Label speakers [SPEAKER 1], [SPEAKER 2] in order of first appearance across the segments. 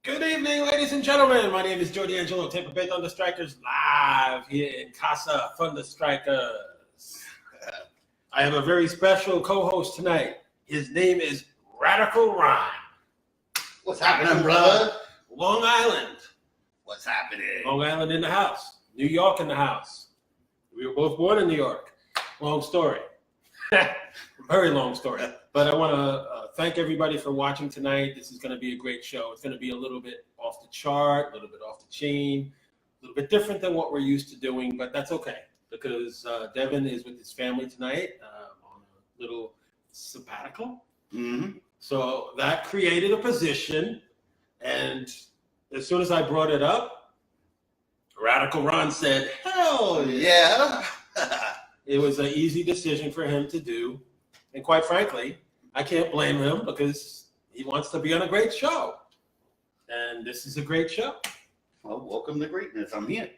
[SPEAKER 1] Good evening, ladies and gentlemen. My name is Joe D'Angelo, Tampa Bay ThunderStrikers, live here in Casa ThunderStrikers. I have a very special co-host tonight. His name is Radical Ron.
[SPEAKER 2] What's happening, brother?
[SPEAKER 1] Long Island.
[SPEAKER 2] What's happening?
[SPEAKER 1] Long Island in the house. New York in the house. We were both born in New York. Long story. Very long story. But I want to thank everybody for watching tonight. This is going to be a great show. It's going to be a little bit off the chart, a little bit off the chain, a little bit different than what we're used to doing, but that's okay because Devin is with his family tonight on a little sabbatical.
[SPEAKER 2] Mm-hmm.
[SPEAKER 1] So that created a position, and as soon as I brought it up, Radical Ron said, hell yeah. It was an easy decision for him to do. And quite frankly, I can't blame him because he wants to be on a great show. And this is a great show.
[SPEAKER 2] Well, welcome to greatness. I'm here.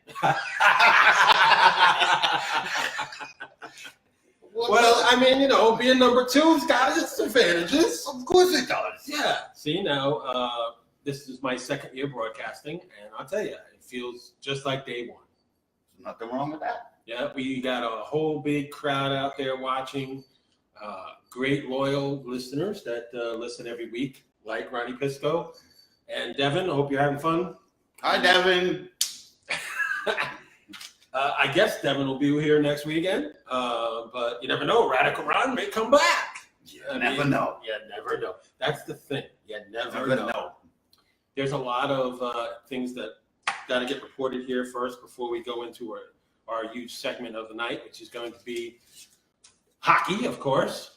[SPEAKER 1] Well, I mean, you know, being number two's got its advantages.
[SPEAKER 2] Of course it does.
[SPEAKER 1] Yeah. See, now, this is my second year broadcasting, and I'll tell you, it feels just like day one.
[SPEAKER 2] There's nothing wrong with that.
[SPEAKER 1] Yeah, we got a whole big crowd out there watching. Great loyal listeners that listen every week, like Ronnie Pisco. And Devin, I hope you're having fun.
[SPEAKER 2] Hi, Devin.
[SPEAKER 1] I guess Devin will be here next weekend, but you never know. Radical Ron may come back.
[SPEAKER 2] You never know.
[SPEAKER 1] You never know. That's the thing. You never know. There's a lot of things that got to get reported here first before we go into our huge segment of the night, which is going to be hockey, of course.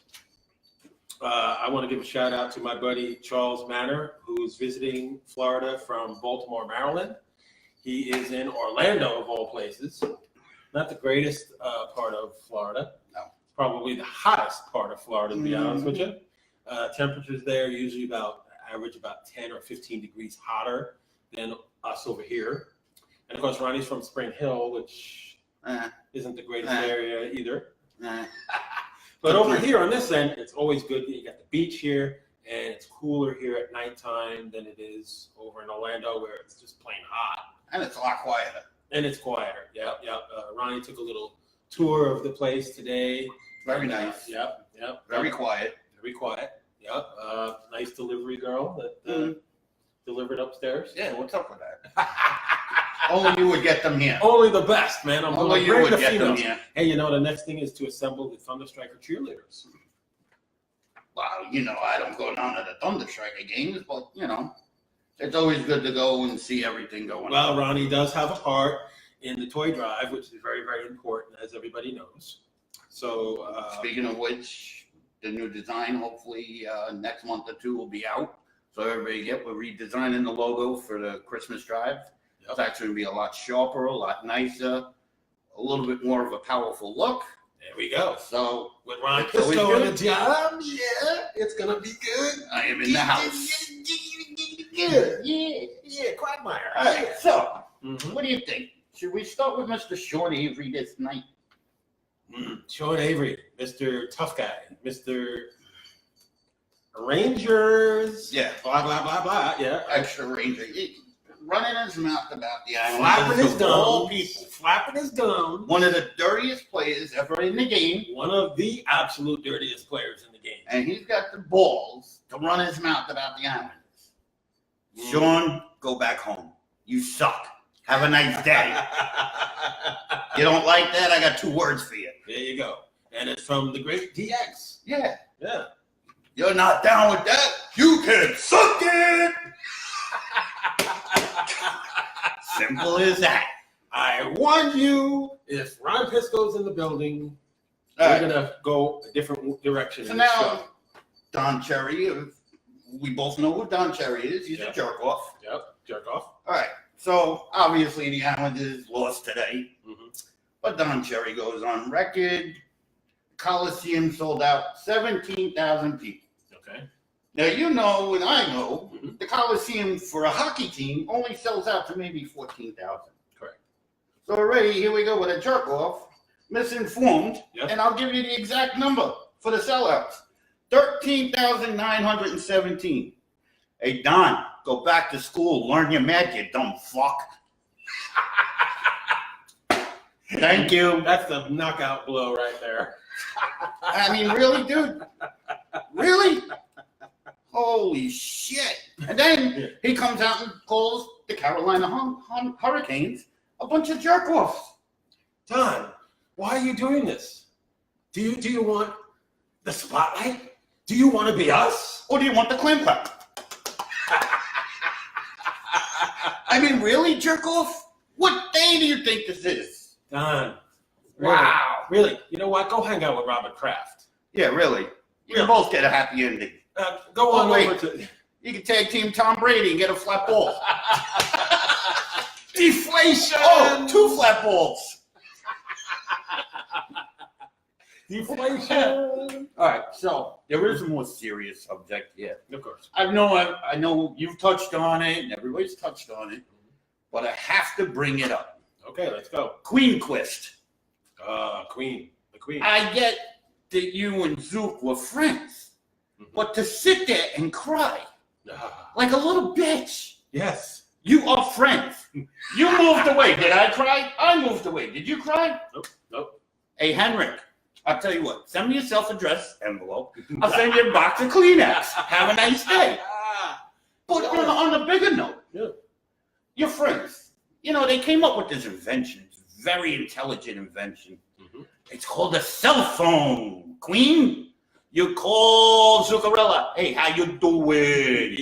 [SPEAKER 1] I want to give a shout out to my buddy Charles Manor, who's visiting Florida from Baltimore, Maryland. He is in Orlando, of all places. Not the greatest part of Florida.
[SPEAKER 2] No.
[SPEAKER 1] Probably the hottest part of Florida, to be honest with you. Temperatures there usually average about 10 or 15 degrees hotter than us over here. And of course, Ronnie's from Spring Hill, which isn't the greatest area either. But over here on this end, it's always good. You got the beach here, and it's cooler here at nighttime than it is over in Orlando, where it's just plain hot.
[SPEAKER 2] And it's a lot quieter.
[SPEAKER 1] And it's quieter. Yep. Ronnie took a little tour of the place today.
[SPEAKER 2] Very nice.
[SPEAKER 1] Yep.
[SPEAKER 2] Very quiet.
[SPEAKER 1] Very quiet. Yep. Nice delivery girl that delivered upstairs.
[SPEAKER 2] Yeah, what's up with that? Only you would get them here.
[SPEAKER 1] Only the best, man.
[SPEAKER 2] Only you would get them here.
[SPEAKER 1] Hey, you know, the next thing is to assemble the ThunderStriker cheerleaders.
[SPEAKER 2] Well, you know, I don't go down to the ThunderStriker games, but, you know, it's always good to go and see everything going on.
[SPEAKER 1] Well, Ronnie does have a part in the toy drive, which is very, very important, as everybody knows. So,
[SPEAKER 2] speaking of which, the new design, hopefully next month or two will be out. So everybody we're redesigning the logo for the Christmas drive. It's actually going to be a lot sharper, a lot nicer, a little bit more of a powerful look.
[SPEAKER 1] There we go.
[SPEAKER 2] So
[SPEAKER 1] with Ron Pisco on the job, yeah, it's going to be good.
[SPEAKER 2] I am in the house.
[SPEAKER 1] Good. Yeah, Quagmire.
[SPEAKER 2] All right, so what do you think? Should we start with Mr. Sean Avery this night?
[SPEAKER 1] Sean Avery, Mr. Tough Guy, Mr. Rangers.
[SPEAKER 2] Yeah.
[SPEAKER 1] Blah, blah, blah, blah. Yeah.
[SPEAKER 2] Extra Ranger. Running his mouth about the island.
[SPEAKER 1] Flapping his gum. Flapping his gum.
[SPEAKER 2] One of the dirtiest players ever in the game.
[SPEAKER 1] One of the absolute dirtiest players in the game.
[SPEAKER 2] And he's got the balls to run his mouth about the Islanders. Sean, go back home. You suck. Have a nice day. You don't like that? I got 2 words for you.
[SPEAKER 1] There you go. And it's from the great DX.
[SPEAKER 2] Yeah.
[SPEAKER 1] Yeah.
[SPEAKER 2] You're not down with that? You can suck it! Simple as that.
[SPEAKER 1] I warned you, if Ron Pisco's in the building, we're going to go a different direction.
[SPEAKER 2] So now, Don Cherry, we both know who Don Cherry is. He's a jerk-off.
[SPEAKER 1] Yep, jerk-off.
[SPEAKER 2] All right. So, obviously, the Islanders lost today. But Don Cherry goes on record. Coliseum sold out 17,000 people.
[SPEAKER 1] Okay.
[SPEAKER 2] Now, you know, and I know, the Coliseum for a hockey team only sells out to maybe 14,000.
[SPEAKER 1] Correct.
[SPEAKER 2] So already, here we go with a jerk-off, misinformed, and I'll give you the exact number for the sellouts. 13,917. Hey, Don, Go back to school. Learn your med, you dumb fuck. Thank you.
[SPEAKER 1] That's the knockout blow right there.
[SPEAKER 2] I mean, really, dude? Really? Holy shit. And then he comes out and calls the Carolina Hurricanes a bunch of jerk-offs.
[SPEAKER 1] Don, why are you doing this? Do you want the spotlight? Do you want to be us?
[SPEAKER 2] Or do you want the clam clap? I mean, really, jerk-off? What day do you think this is?
[SPEAKER 1] Don, really,
[SPEAKER 2] Wow.
[SPEAKER 1] Really, you know what? Go hang out with Robert Kraft.
[SPEAKER 2] Yeah, really. You can both get a happy ending.
[SPEAKER 1] Go on
[SPEAKER 2] wait.
[SPEAKER 1] over to...
[SPEAKER 2] You can tag team Tom Brady and get a flat ball.
[SPEAKER 1] Deflation!
[SPEAKER 2] Oh, 2 flat balls.
[SPEAKER 1] Deflation!
[SPEAKER 2] All right, so there is a more serious subject here.
[SPEAKER 1] Of course.
[SPEAKER 2] I know you've touched on it, and everybody's touched on it, but I have to bring it up.
[SPEAKER 1] Okay, let's go.
[SPEAKER 2] Queenquist.
[SPEAKER 1] Queen. The Queen.
[SPEAKER 2] I get that you and Zook were friends, but to sit there and cry like a little bitch.
[SPEAKER 1] Yes.
[SPEAKER 2] You are friends. You moved away. Did I cry? I moved away. Did you cry?
[SPEAKER 1] Nope.
[SPEAKER 2] Hey, Henrik, I'll tell you what. Send me a self-addressed envelope. I'll send you a box of Kleenex. Have a nice day. But on a bigger note, your friends, you know, they came up with this invention. It's a very intelligent invention. It's called a cell phone, Queen. You call Zuccarella. Hey, how you doing?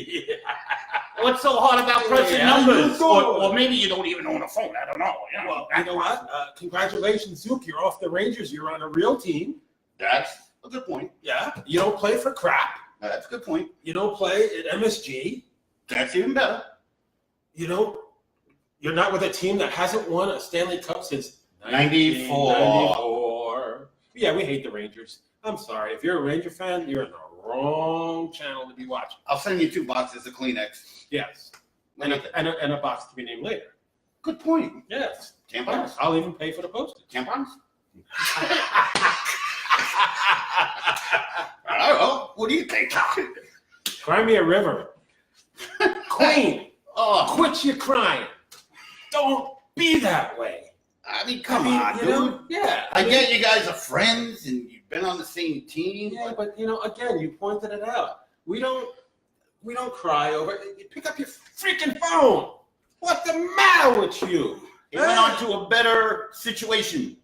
[SPEAKER 2] What's so hard about pressing numbers? Or maybe you don't even own a phone. I don't know.
[SPEAKER 1] Well, you know what? Congratulations, Zook. You're off the Rangers. You're on a real team.
[SPEAKER 2] That's a good point.
[SPEAKER 1] Yeah. You don't play for crap.
[SPEAKER 2] That's a good point.
[SPEAKER 1] You don't play at MSG.
[SPEAKER 2] That's even better.
[SPEAKER 1] You're not with a team that hasn't won a Stanley Cup since
[SPEAKER 2] 94.
[SPEAKER 1] Yeah, we hate the Rangers. I'm sorry. If you're a Ranger fan, you're in the wrong channel to be watching.
[SPEAKER 2] I'll send you 2 boxes of Kleenex.
[SPEAKER 1] Yes. And a box to be named later.
[SPEAKER 2] Good point.
[SPEAKER 1] Yes.
[SPEAKER 2] Tampons?
[SPEAKER 1] I'll even pay for the postage.
[SPEAKER 2] Tampons? I don't know. What do you think?
[SPEAKER 1] Cry me a river. Queen,
[SPEAKER 2] Oh,
[SPEAKER 1] quit your crying. Don't be that way.
[SPEAKER 2] I mean, come on,
[SPEAKER 1] you
[SPEAKER 2] dude.
[SPEAKER 1] know? Yeah.
[SPEAKER 2] I get you guys are friends and you've been on the same team.
[SPEAKER 1] Yeah, but again, you pointed it out. We don't cry over it. You pick up your freaking phone. What's the matter with you?
[SPEAKER 2] It went on to a better situation.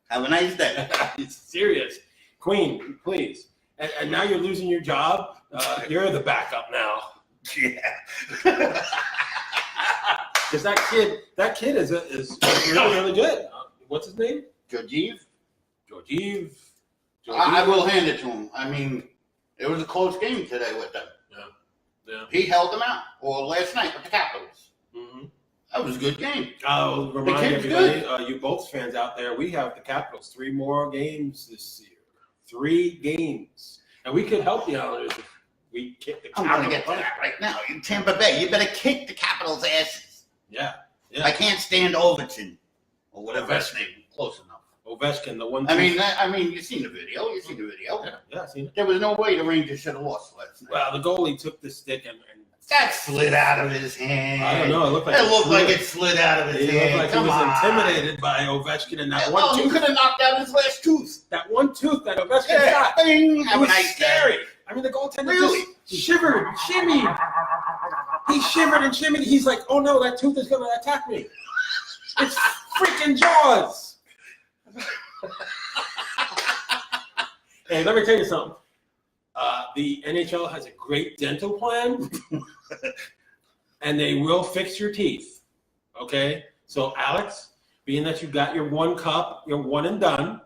[SPEAKER 2] Have a nice day.
[SPEAKER 1] It's serious. Queen, please. And now you're losing your job. You're the backup now.
[SPEAKER 2] Yeah.
[SPEAKER 1] Because that kid is really, really good. What's his name?
[SPEAKER 2] Georgiev?
[SPEAKER 1] Georgiev.
[SPEAKER 2] I will hand it to him. I mean, it was a close game today with them.
[SPEAKER 1] Yeah.
[SPEAKER 2] He held them out. Or last night with the Capitals.
[SPEAKER 1] Mm-hmm.
[SPEAKER 2] That was a good game.
[SPEAKER 1] I'll remind
[SPEAKER 2] kid's
[SPEAKER 1] everybody, you Bolts fans out there, we have the Capitals 3 more games this year. 3 games. And we could help the Islanders if we kick the
[SPEAKER 2] I'm
[SPEAKER 1] Capitals.
[SPEAKER 2] going to get to that right now. In Tampa Bay, you better kick the Capitals' asses.
[SPEAKER 1] Yeah.
[SPEAKER 2] I can't stand Overton or whatever his name. Close enough.
[SPEAKER 1] Ovechkin, the one.
[SPEAKER 2] I mean, you've seen the video.
[SPEAKER 1] Yeah, I've seen it.
[SPEAKER 2] There was no way the Rangers should have lost last night.
[SPEAKER 1] Well, the goalie took the stick and
[SPEAKER 2] that slid out of his hand.
[SPEAKER 1] I don't know. It looked like
[SPEAKER 2] it slid out of his
[SPEAKER 1] He
[SPEAKER 2] hand.
[SPEAKER 1] looked like
[SPEAKER 2] Come
[SPEAKER 1] he was
[SPEAKER 2] on.
[SPEAKER 1] intimidated by Ovechkin and that one
[SPEAKER 2] He
[SPEAKER 1] tooth.
[SPEAKER 2] could have knocked out his last tooth.
[SPEAKER 1] That one tooth that Ovechkin got.
[SPEAKER 2] Bing.
[SPEAKER 1] It
[SPEAKER 2] Have a
[SPEAKER 1] was
[SPEAKER 2] nice
[SPEAKER 1] scary.
[SPEAKER 2] day.
[SPEAKER 1] I mean, the goaltender
[SPEAKER 2] Really?
[SPEAKER 1] just shivered, shimmied. He shivered and shimmied. He's like, "Oh no, that tooth is going to attack me." It's freaking Jaws. Hey, let me tell you something. The NHL has a great dental plan, and they will fix your teeth. Okay? So, Alex, being that you got your 1 cup, your one and done,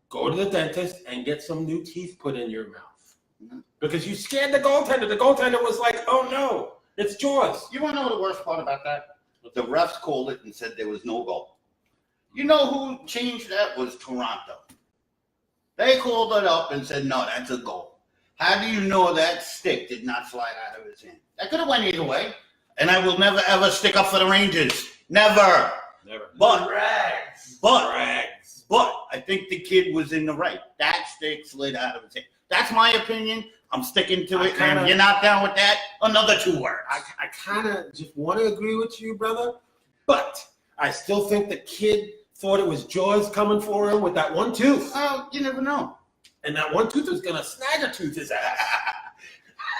[SPEAKER 1] go to the dentist and get some new teeth put in your mouth. Because you scared the goaltender. The goaltender was like, "Oh no, it's Jaws."
[SPEAKER 2] You want to know the worst part about that? The refs called it and said there was no goal. You know who changed that was Toronto. They called it up and said, "No, that's a goal." How do you know that stick did not slide out of his hand? That could have went either way. And I will never, ever stick up for the Rangers. Never.
[SPEAKER 1] Never.
[SPEAKER 2] But
[SPEAKER 1] Rags.
[SPEAKER 2] I think the kid was in the right. That stick slid out of his hand. That's my opinion. I'm sticking to
[SPEAKER 1] I
[SPEAKER 2] it. And
[SPEAKER 1] kinda-
[SPEAKER 2] if you're not down with that, another 2 words.
[SPEAKER 1] I kind of just want to agree with you, brother, but I still think the kid thought it was Jaws coming for him with that one tooth.
[SPEAKER 2] Well, you never know.
[SPEAKER 1] And that one tooth was going to snag a tooth his ass.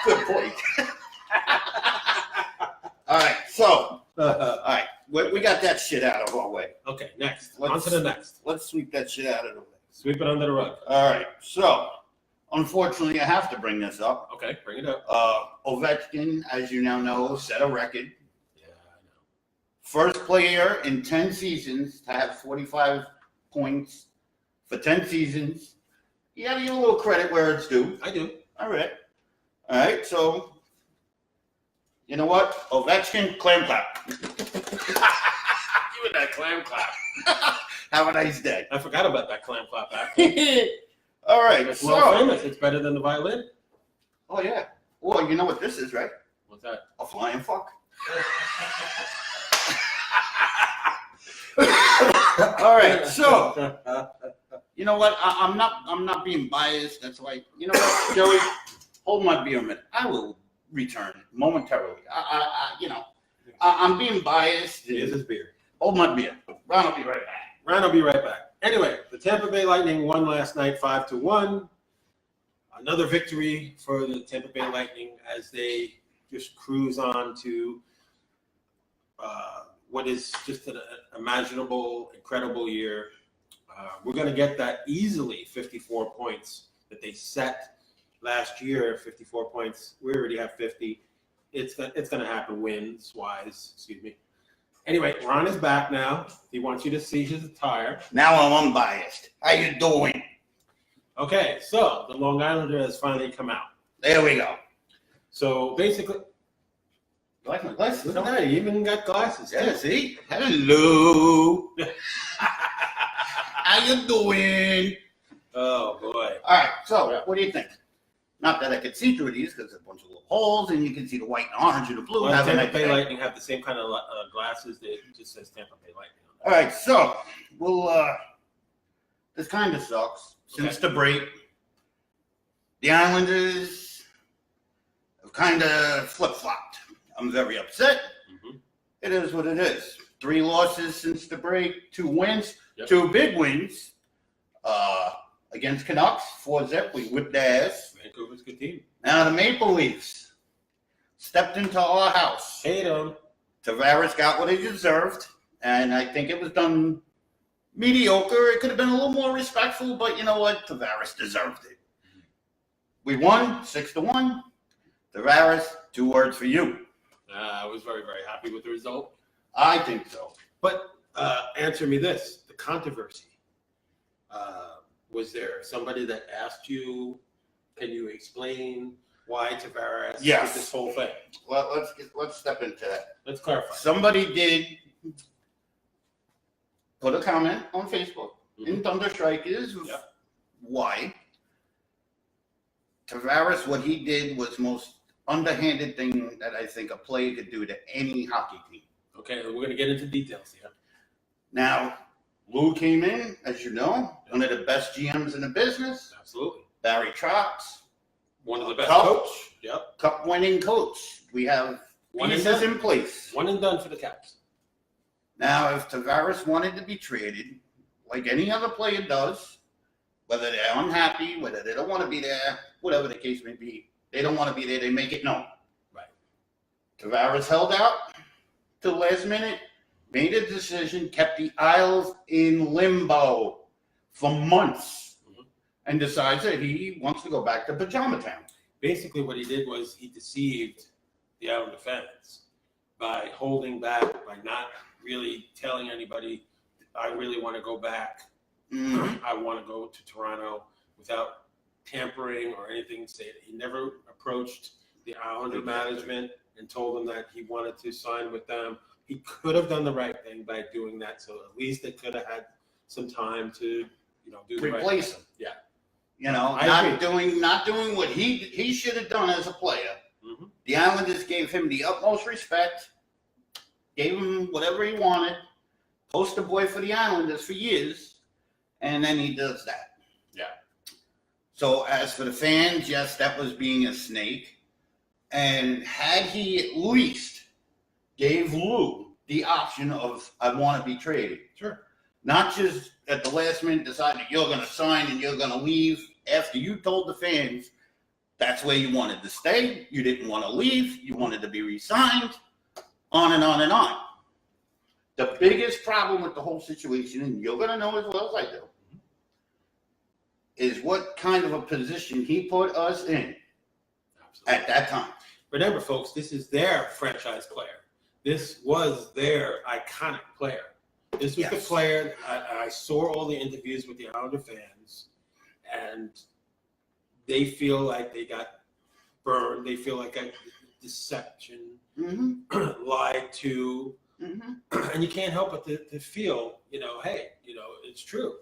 [SPEAKER 2] Good point. All right, so, all right, we got that shit out of our way.
[SPEAKER 1] Okay, next.
[SPEAKER 2] Let's-
[SPEAKER 1] On to the next.
[SPEAKER 2] Let's sweep that shit out of the way.
[SPEAKER 1] Sweep it under the rug.
[SPEAKER 2] All right, so, unfortunately, I have to bring this up.
[SPEAKER 1] Okay, bring it up.
[SPEAKER 2] Ovechkin, as you now know, set a record.
[SPEAKER 1] Yeah, I know.
[SPEAKER 2] First player in 10 seasons to have 45 points for 10 seasons. You got to give a little credit where it's due.
[SPEAKER 1] I do.
[SPEAKER 2] All right, so, you know what? Ovechkin, clam clap.
[SPEAKER 1] Give it that clam clap.
[SPEAKER 2] Have a nice day.
[SPEAKER 1] I forgot about that clam clap, actually.
[SPEAKER 2] All right,
[SPEAKER 1] It's
[SPEAKER 2] so.
[SPEAKER 1] well famous. It's better than the violin.
[SPEAKER 2] Oh, yeah. Well, you know what this is, right?
[SPEAKER 1] What's that?
[SPEAKER 2] A flying fuck. All right, so you know what? I'm not being biased. That's why. You know what, Joey? Hold my beer a minute. I will return momentarily. I'm being biased.
[SPEAKER 1] Here's his beer.
[SPEAKER 2] Hold my beer. Ron will be right back.
[SPEAKER 1] Ryan will be right back. Anyway, the Tampa Bay Lightning won last night 5-1. Another victory for the Tampa Bay Lightning as they just cruise on to what is just an imaginable, incredible year. We're going to get that easily 54 points that they set last year, 54 points. We already have 50. It's going to happen wins-wise, excuse me. Anyway, Ron is back now. He wants you to see his attire.
[SPEAKER 2] Now I'm unbiased. How you doing?
[SPEAKER 1] Okay, so the Long Islander has finally come out.
[SPEAKER 2] There we go.
[SPEAKER 1] So basically,
[SPEAKER 2] You like my glasses?
[SPEAKER 1] look at that. He even got glasses.
[SPEAKER 2] Yeah, see? Hello. How you doing?
[SPEAKER 1] Oh, boy.
[SPEAKER 2] All right, so what do you think? Not that I could see through these because there's a bunch of little holes and you can see the white and orange and the blue.
[SPEAKER 1] Well,
[SPEAKER 2] Have a
[SPEAKER 1] Tampa
[SPEAKER 2] nice
[SPEAKER 1] Bay
[SPEAKER 2] day.
[SPEAKER 1] Lightning have the same kind of glasses that just says Tampa Bay Lightning.
[SPEAKER 2] All right, so this kind of sucks. Since the break, the Islanders have kind of flip-flopped. I'm very upset.
[SPEAKER 1] Mm-hmm.
[SPEAKER 2] It is what it is. 3 losses since the break, 2 wins,
[SPEAKER 1] Yep.
[SPEAKER 2] 2 big wins. Against Canucks, 4-0, we whipped their ass.
[SPEAKER 1] Vancouver's a good team.
[SPEAKER 2] Now the Maple Leafs stepped into our house.
[SPEAKER 1] Hate them.
[SPEAKER 2] Tavares got what he deserved, and I think it was done mediocre. It could have been a little more respectful, but you know what? Tavares deserved it. We won 6-1. Tavares, 2 words for you.
[SPEAKER 1] I was very, very happy with the result.
[SPEAKER 2] I think so.
[SPEAKER 1] But answer me this, the controversy. Was there somebody that asked you, can you explain why Tavares
[SPEAKER 2] Yes.
[SPEAKER 1] did this whole thing?
[SPEAKER 2] Well, let's step into that.
[SPEAKER 1] Let's clarify.
[SPEAKER 2] Somebody did put a comment on Facebook in ThunderStrikers.
[SPEAKER 1] Yeah.
[SPEAKER 2] Why? Tavares, what he did was most underhanded thing that I think a player could do to any hockey team.
[SPEAKER 1] Okay, we're going to get into details here.
[SPEAKER 2] Now, Lou came in, as you know, one of the best GMs in the business.
[SPEAKER 1] Absolutely.
[SPEAKER 2] Barry Trotz,
[SPEAKER 1] One of the best
[SPEAKER 2] Cup.
[SPEAKER 1] coach. Yep.
[SPEAKER 2] Cup-winning coach. We have
[SPEAKER 1] One and
[SPEAKER 2] pieces
[SPEAKER 1] done.
[SPEAKER 2] in place.
[SPEAKER 1] One and done for the Caps.
[SPEAKER 2] Now, if Tavares wanted to be traded, like any other player does, whether they're unhappy, whether they don't want to be there, whatever the case may be, they don't want to be there, they make it known.
[SPEAKER 1] Right.
[SPEAKER 2] Tavares held out till the last minute, made a decision, kept the Isles in limbo for months, and decides that he wants to go back to Pajama Town.
[SPEAKER 1] Basically, what he did was he deceived the Islander fans by holding back, by not really telling anybody, I really want to go back.
[SPEAKER 2] Mhm.
[SPEAKER 1] I want to go to Toronto without tampering or anything. He never approached the Islander management and told them that he wanted to sign with them. He could have done the right thing by doing that, so at least they could have had some time to, do the right
[SPEAKER 2] Replace
[SPEAKER 1] thing.
[SPEAKER 2] him.
[SPEAKER 1] Yeah.
[SPEAKER 2] You know,
[SPEAKER 1] I
[SPEAKER 2] not doing what he should have done as a player.
[SPEAKER 1] Mhm.
[SPEAKER 2] The Islanders gave him the utmost respect, gave him whatever he wanted, poster boy for the Islanders for years, and then he does that.
[SPEAKER 1] Yeah.
[SPEAKER 2] So as for the fans, yes, that was being a snake. And had he at least gave Lou the option of, I want to be traded.
[SPEAKER 1] Sure.
[SPEAKER 2] Not just at the last minute deciding that you're going to sign and you're going to leave after you told the fans that's where you wanted to stay. You didn't want to leave. You wanted to be re-signed. On and on and on. The biggest problem with the whole situation, and you're going to know as well as I do, is what kind of a position he put us in at that time.
[SPEAKER 1] Remember, folks, this is their franchise player. This was their iconic player. This was the player. I saw all the interviews with the Islander fans, and they feel like they got burned. They feel like a deception, lied to, and you can't help but to feel, hey, it's true.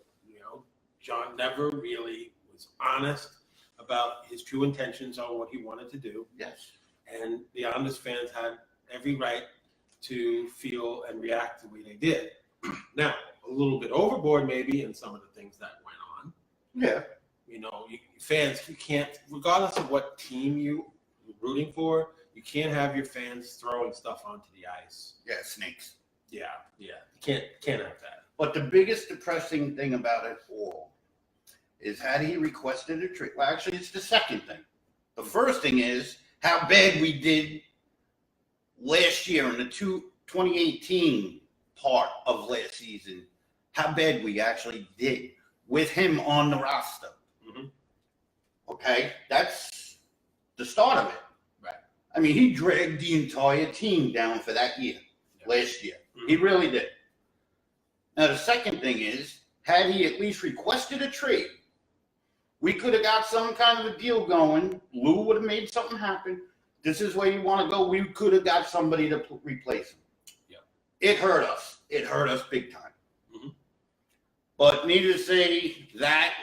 [SPEAKER 1] John never really was honest about his true intentions on what he wanted to do.
[SPEAKER 2] Yes. And
[SPEAKER 1] the Islanders fans had every right to feel and react the way they did. Now, a little bit overboard maybe in some of the things that went on.
[SPEAKER 2] Yeah.
[SPEAKER 1] Fans, you can't, regardless of what team you're rooting for, you can't have your fans throwing stuff onto the ice.
[SPEAKER 2] Yeah, snakes.
[SPEAKER 1] Yeah. You can't have that.
[SPEAKER 2] But the biggest depressing thing about it all is had he requested a trade. Well, actually, it's the second thing. The first thing is how bad we did last year in the 2018 part of last season, how bad we actually did with him on the roster. Okay, that's the start of it.
[SPEAKER 1] Right.
[SPEAKER 2] I mean, he dragged the entire team down for that year, last year. He really did. Now, the second thing is, had he at least requested a trade, we could have got some kind of a deal going. Lou would have made something happen. This is where you want to go. We could have got somebody to replace him.
[SPEAKER 1] Yeah.
[SPEAKER 2] It hurt us. It hurt us big time. But needless to say, that,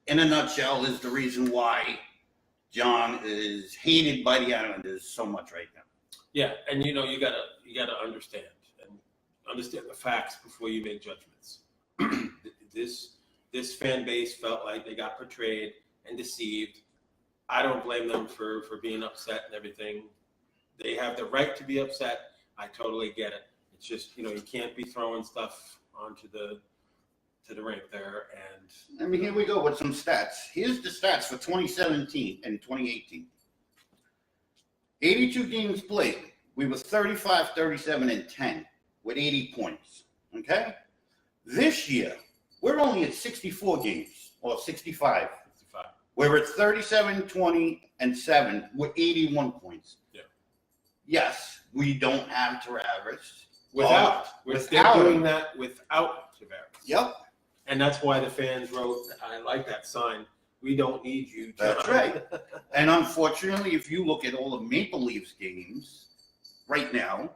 [SPEAKER 2] in a nutshell, is the reason why John is hated by the Islanders so much right now.
[SPEAKER 1] Yeah, and you gotta understand the facts before you make judgments. This fan base felt like they got portrayed and deceived. I don't blame them for being upset and everything. They have the right to be upset. I totally get it. It's just, you can't be throwing stuff onto the rink there. And
[SPEAKER 2] I mean, here we go with some stats. Here's the stats for 2017 and 2018. 82 games played. We were 35, 37, and 10 with 80 points. Okay? This year, we're only at 64 games, or 65. We're at 37, 20, and 7 with 81 points.
[SPEAKER 1] Yeah.
[SPEAKER 2] Yes, we don't have Tavares.
[SPEAKER 1] They're doing that without Tavares.
[SPEAKER 2] Yep.
[SPEAKER 1] And that's why the fans wrote, I like that sign, we don't need you.
[SPEAKER 2] That's right. And unfortunately, if you look at all the Maple Leafs games right now,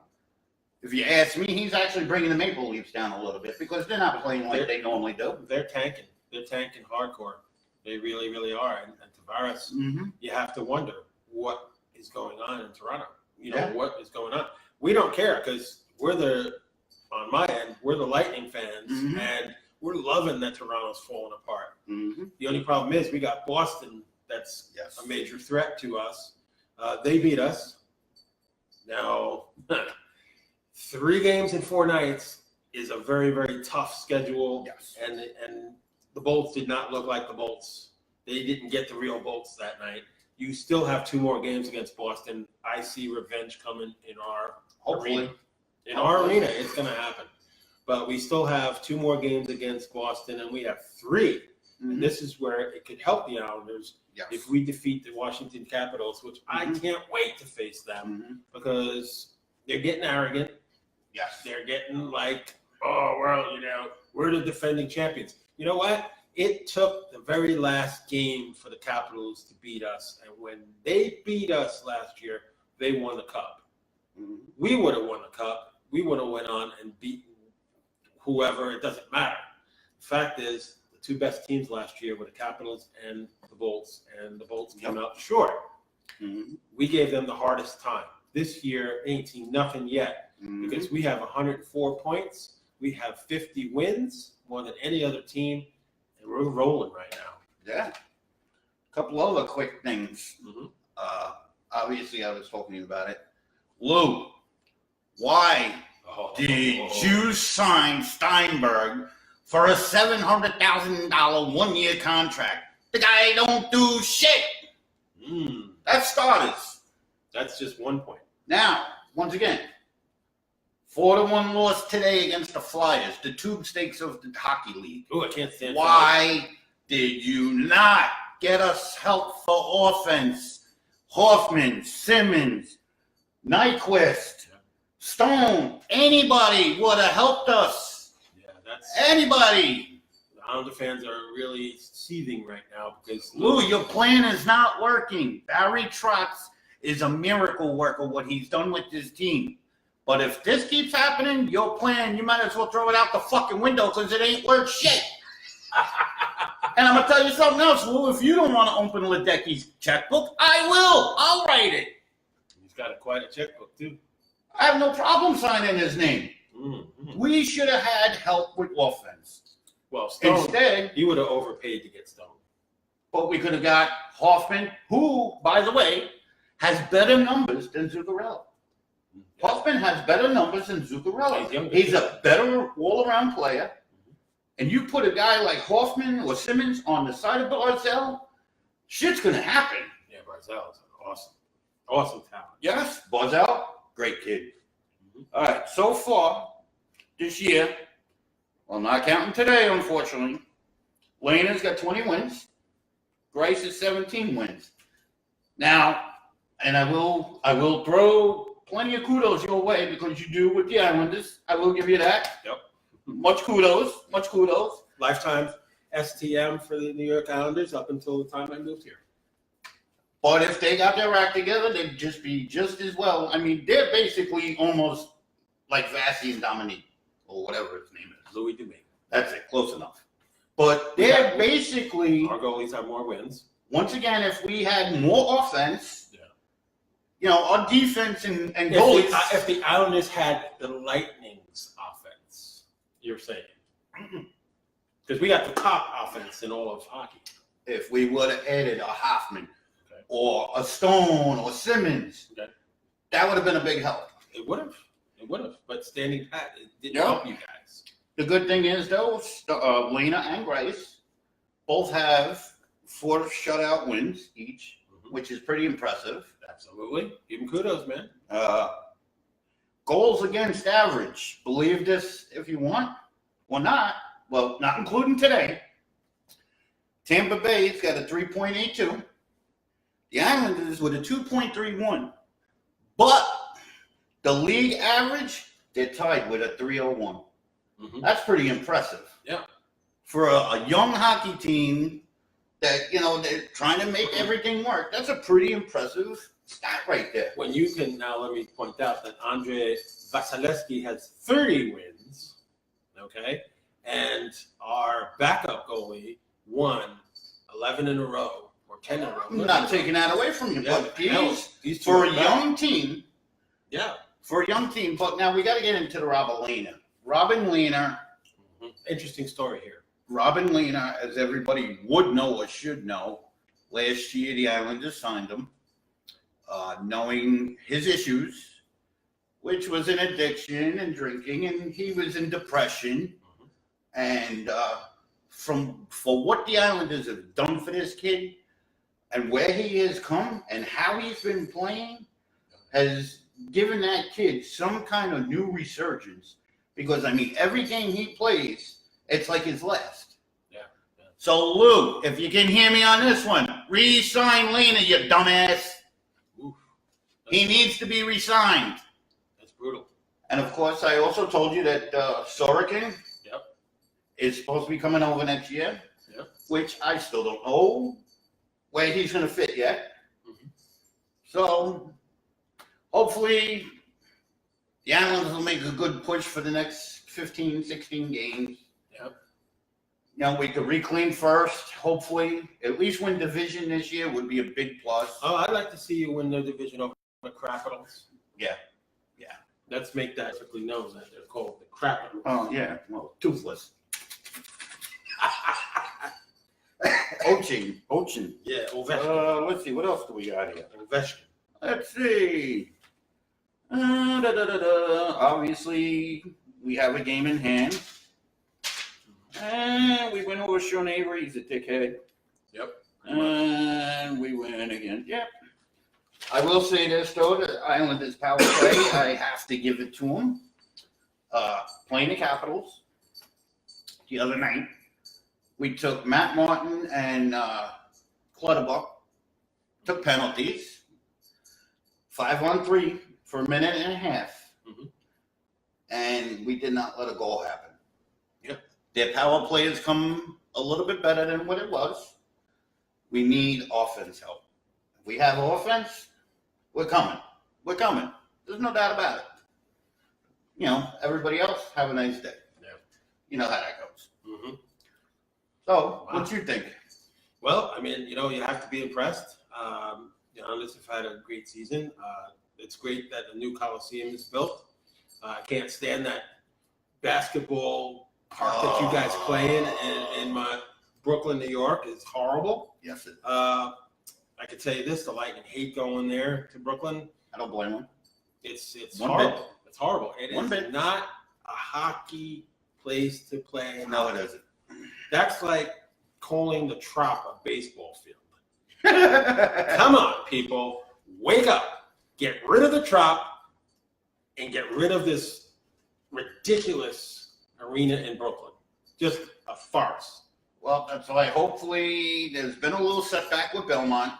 [SPEAKER 2] if you ask me, he's actually bringing the Maple Leafs down a little bit because they're not playing like they normally do.
[SPEAKER 1] They're tanking. They're tanking hardcore. They really, really are. And Tavares, you have to wonder what is going on in Toronto. What is going on. We don't care because on my end, we're the Lightning fans, and we're loving that Toronto's falling apart. The only problem is we got Boston that's a major threat to us. They beat us. Now, 3 games in 4 nights is a very, very tough schedule.
[SPEAKER 2] Yes.
[SPEAKER 1] And the Bolts did not look like the Bolts. They didn't get the real Bolts that night. You still have 2 more games against Boston. I see revenge coming in our arena. In our arena, it's going to happen. But we still have 2 more games against Boston, and we have 3. And this is where it could help the Islanders if we defeat the Washington Capitals, which I can't wait to face them because they're getting arrogant.
[SPEAKER 2] Yes.
[SPEAKER 1] They're getting like, we're the defending champions. You know what? It took the very last game for the Capitals to beat us. And when they beat us last year, they won the cup. We would have won the cup. We would have went on and beaten whoever. It doesn't matter. The fact is, the 2 best teams last year were the Capitals and the Bolts, and the Bolts came out short. We gave them the hardest time. This year ain't seen nothing yet because we have 104 points. We have 50 wins, more than any other team, and we're rolling right now.
[SPEAKER 2] Yeah. Couple other quick things.
[SPEAKER 1] Mm-hmm.
[SPEAKER 2] Obviously, I was talking to you about it. Lou, why did you sign Steinberg for a $700,000 one-year contract? The guy don't do shit. That's starters.
[SPEAKER 1] That's just one point.
[SPEAKER 2] Now, once again, 4-1 loss today against the Flyers, the tube stakes of the hockey league.
[SPEAKER 1] Oh, I can't stand.
[SPEAKER 2] Why did you not get us help for offense? Hoffman, Simmons, Nyquist, Stone, anybody would have helped us.
[SPEAKER 1] Yeah, that's
[SPEAKER 2] anybody.
[SPEAKER 1] The Islander fans are really seething right now because
[SPEAKER 2] Lou, your plan is not working. Barry Trotz is a miracle worker, what he's done with this team. But if this keeps happening, your plan, you might as well throw it out the fucking window because it ain't worth shit. And I'm going to tell you something else, Lou. If you don't want to open Ledecky's checkbook, I will. I'll write it.
[SPEAKER 1] He's got quite a checkbook, too.
[SPEAKER 2] I have no problem signing his name.
[SPEAKER 1] Mm-hmm.
[SPEAKER 2] We should have had help with offense.
[SPEAKER 1] Well, Stone,
[SPEAKER 2] instead,
[SPEAKER 1] he would have overpaid to get Stone.
[SPEAKER 2] But we could have got Hoffman, who, by the way, has better numbers than Zuccarello. Yeah. Hoffman has better numbers than Zuccarello. He's a better all-around player. And you put a guy like Hoffman or Simmons on the side of Barzell, shit's going to happen.
[SPEAKER 1] Yeah, Barzell is awesome talent.
[SPEAKER 2] Yes, Barzell, great kid. Mm-hmm. All right, so far this year, well, not counting today, unfortunately, Lena's got 20 wins. Grice is 17 wins. Now, and I will throw plenty of kudos your way because you do with the Islanders. I will give you that.
[SPEAKER 1] Yep.
[SPEAKER 2] Much kudos. Much kudos.
[SPEAKER 1] Lifetime STM for the New York Islanders up until the time I moved here.
[SPEAKER 2] But if they got their act together, they'd just be just as well. I mean, they're basically almost like Vassy and Dominique, or whatever his name is.
[SPEAKER 1] Louis Domingue.
[SPEAKER 2] That's it. Close enough. But they're basically...
[SPEAKER 1] Our goalies have more wins.
[SPEAKER 2] Once again, if we had more offense, you know, our defense and goalies...
[SPEAKER 1] If the Islanders had the Lightning's offense, you're saying. Because we got the top offense in all of hockey.
[SPEAKER 2] If we would have added a Hoffman or a Stone or Simmons, that would have been a big help.
[SPEAKER 1] It would have. It would have. But standing pat didn't help you guys.
[SPEAKER 2] The good thing is, though, Lena and Grice both have 4 shutout wins each, which is pretty impressive.
[SPEAKER 1] Absolutely. Give them kudos, man.
[SPEAKER 2] Goals against average. Believe this if you want or not. Well, not including today. Tampa Bay's got a 3.82. The Islanders with a 2.31. But the league average, they're tied with a 3.01. That's pretty impressive.
[SPEAKER 1] Yeah.
[SPEAKER 2] For a young hockey team that, you know, they're trying to make everything work. That's a pretty impressive stat right there.
[SPEAKER 1] When you can, now let me point out that Andre Vasilevsky has 30 wins, okay? And our backup goalie won 11 in a row or 10 in a row.
[SPEAKER 2] I'm not taking that away from you, but
[SPEAKER 1] these
[SPEAKER 2] for a young team.
[SPEAKER 1] Yeah.
[SPEAKER 2] For a young team, but now we got to get into the Robin Lehner. Robin Lehner.
[SPEAKER 1] Interesting story here.
[SPEAKER 2] Robin Lehner, as everybody would know or should know, last year the Islanders signed him, knowing his issues, which was an addiction and drinking, and he was in depression. And for what the Islanders have done for this kid and where he has come and how he's been playing has given that kid some kind of new resurgence. Because, I mean, every game he plays, it's like his last.
[SPEAKER 1] Yeah.
[SPEAKER 2] So, Lou, if you can hear me on this one, re-sign Lena, you dumbass.
[SPEAKER 1] Oof.
[SPEAKER 2] He needs to be re-signed.
[SPEAKER 1] That's brutal.
[SPEAKER 2] And, of course, I also told you that Sorokin is supposed to be coming over next year, which I still don't know where he's going to fit yet. So, hopefully, the Islanders will make a good push for the next 15, 16 games.
[SPEAKER 1] Yep.
[SPEAKER 2] You know, we could reclaim first, hopefully. At least win division this year would be a big plus.
[SPEAKER 1] Oh, I'd like to see you win the division over the Capitals.
[SPEAKER 2] Yeah.
[SPEAKER 1] Let's make that strictly known that they're called the Capitals.
[SPEAKER 2] Oh, yeah. Well, toothless. Ovechkin.
[SPEAKER 1] Yeah, Ovechkin.
[SPEAKER 2] Let's see, what else do we got here?
[SPEAKER 1] Ovechkin.
[SPEAKER 2] Let's see. Obviously, we have a game in hand. And we went over Sean Avery. He's a dickhead.
[SPEAKER 1] Yep.
[SPEAKER 2] And we win again. Yep. I will say this, though. The Islanders power play, I have to give it to them. Playing the Capitals the other night, we took Matt Martin and Clutterbuck, took penalties, 5-on-3 for a minute and a half, and we did not let a goal happen.
[SPEAKER 1] Yep.
[SPEAKER 2] Their power play has come a little bit better than what it was. We need offense help. If we have offense, we're coming. We're coming. There's no doubt about it. You know, everybody else, have a nice day.
[SPEAKER 1] Yeah.
[SPEAKER 2] You know how that goes.
[SPEAKER 1] Mm-hmm.
[SPEAKER 2] So, what you think?
[SPEAKER 1] Well, I mean, you know, you have to be impressed. The Islanders have had a great season. It's great that the new Coliseum is built. I can't stand that basketball park that you guys play in my Brooklyn, New York. It's horrible.
[SPEAKER 2] Yes, it is.
[SPEAKER 1] I could tell you this: the Lightning hate going there to Brooklyn.
[SPEAKER 2] I don't blame them.
[SPEAKER 1] It's
[SPEAKER 2] One
[SPEAKER 1] horrible.
[SPEAKER 2] bit.
[SPEAKER 1] It's horrible. It
[SPEAKER 2] One
[SPEAKER 1] is
[SPEAKER 2] bit.
[SPEAKER 1] not a hockey place to play.
[SPEAKER 2] No, it isn't.
[SPEAKER 1] That's like calling the Trop a baseball field. Come on, people. Wake up. Get rid of the Trop and get rid of this ridiculous arena in Brooklyn. Just a farce.
[SPEAKER 2] Well, that's why hopefully there's been a little setback with Belmont.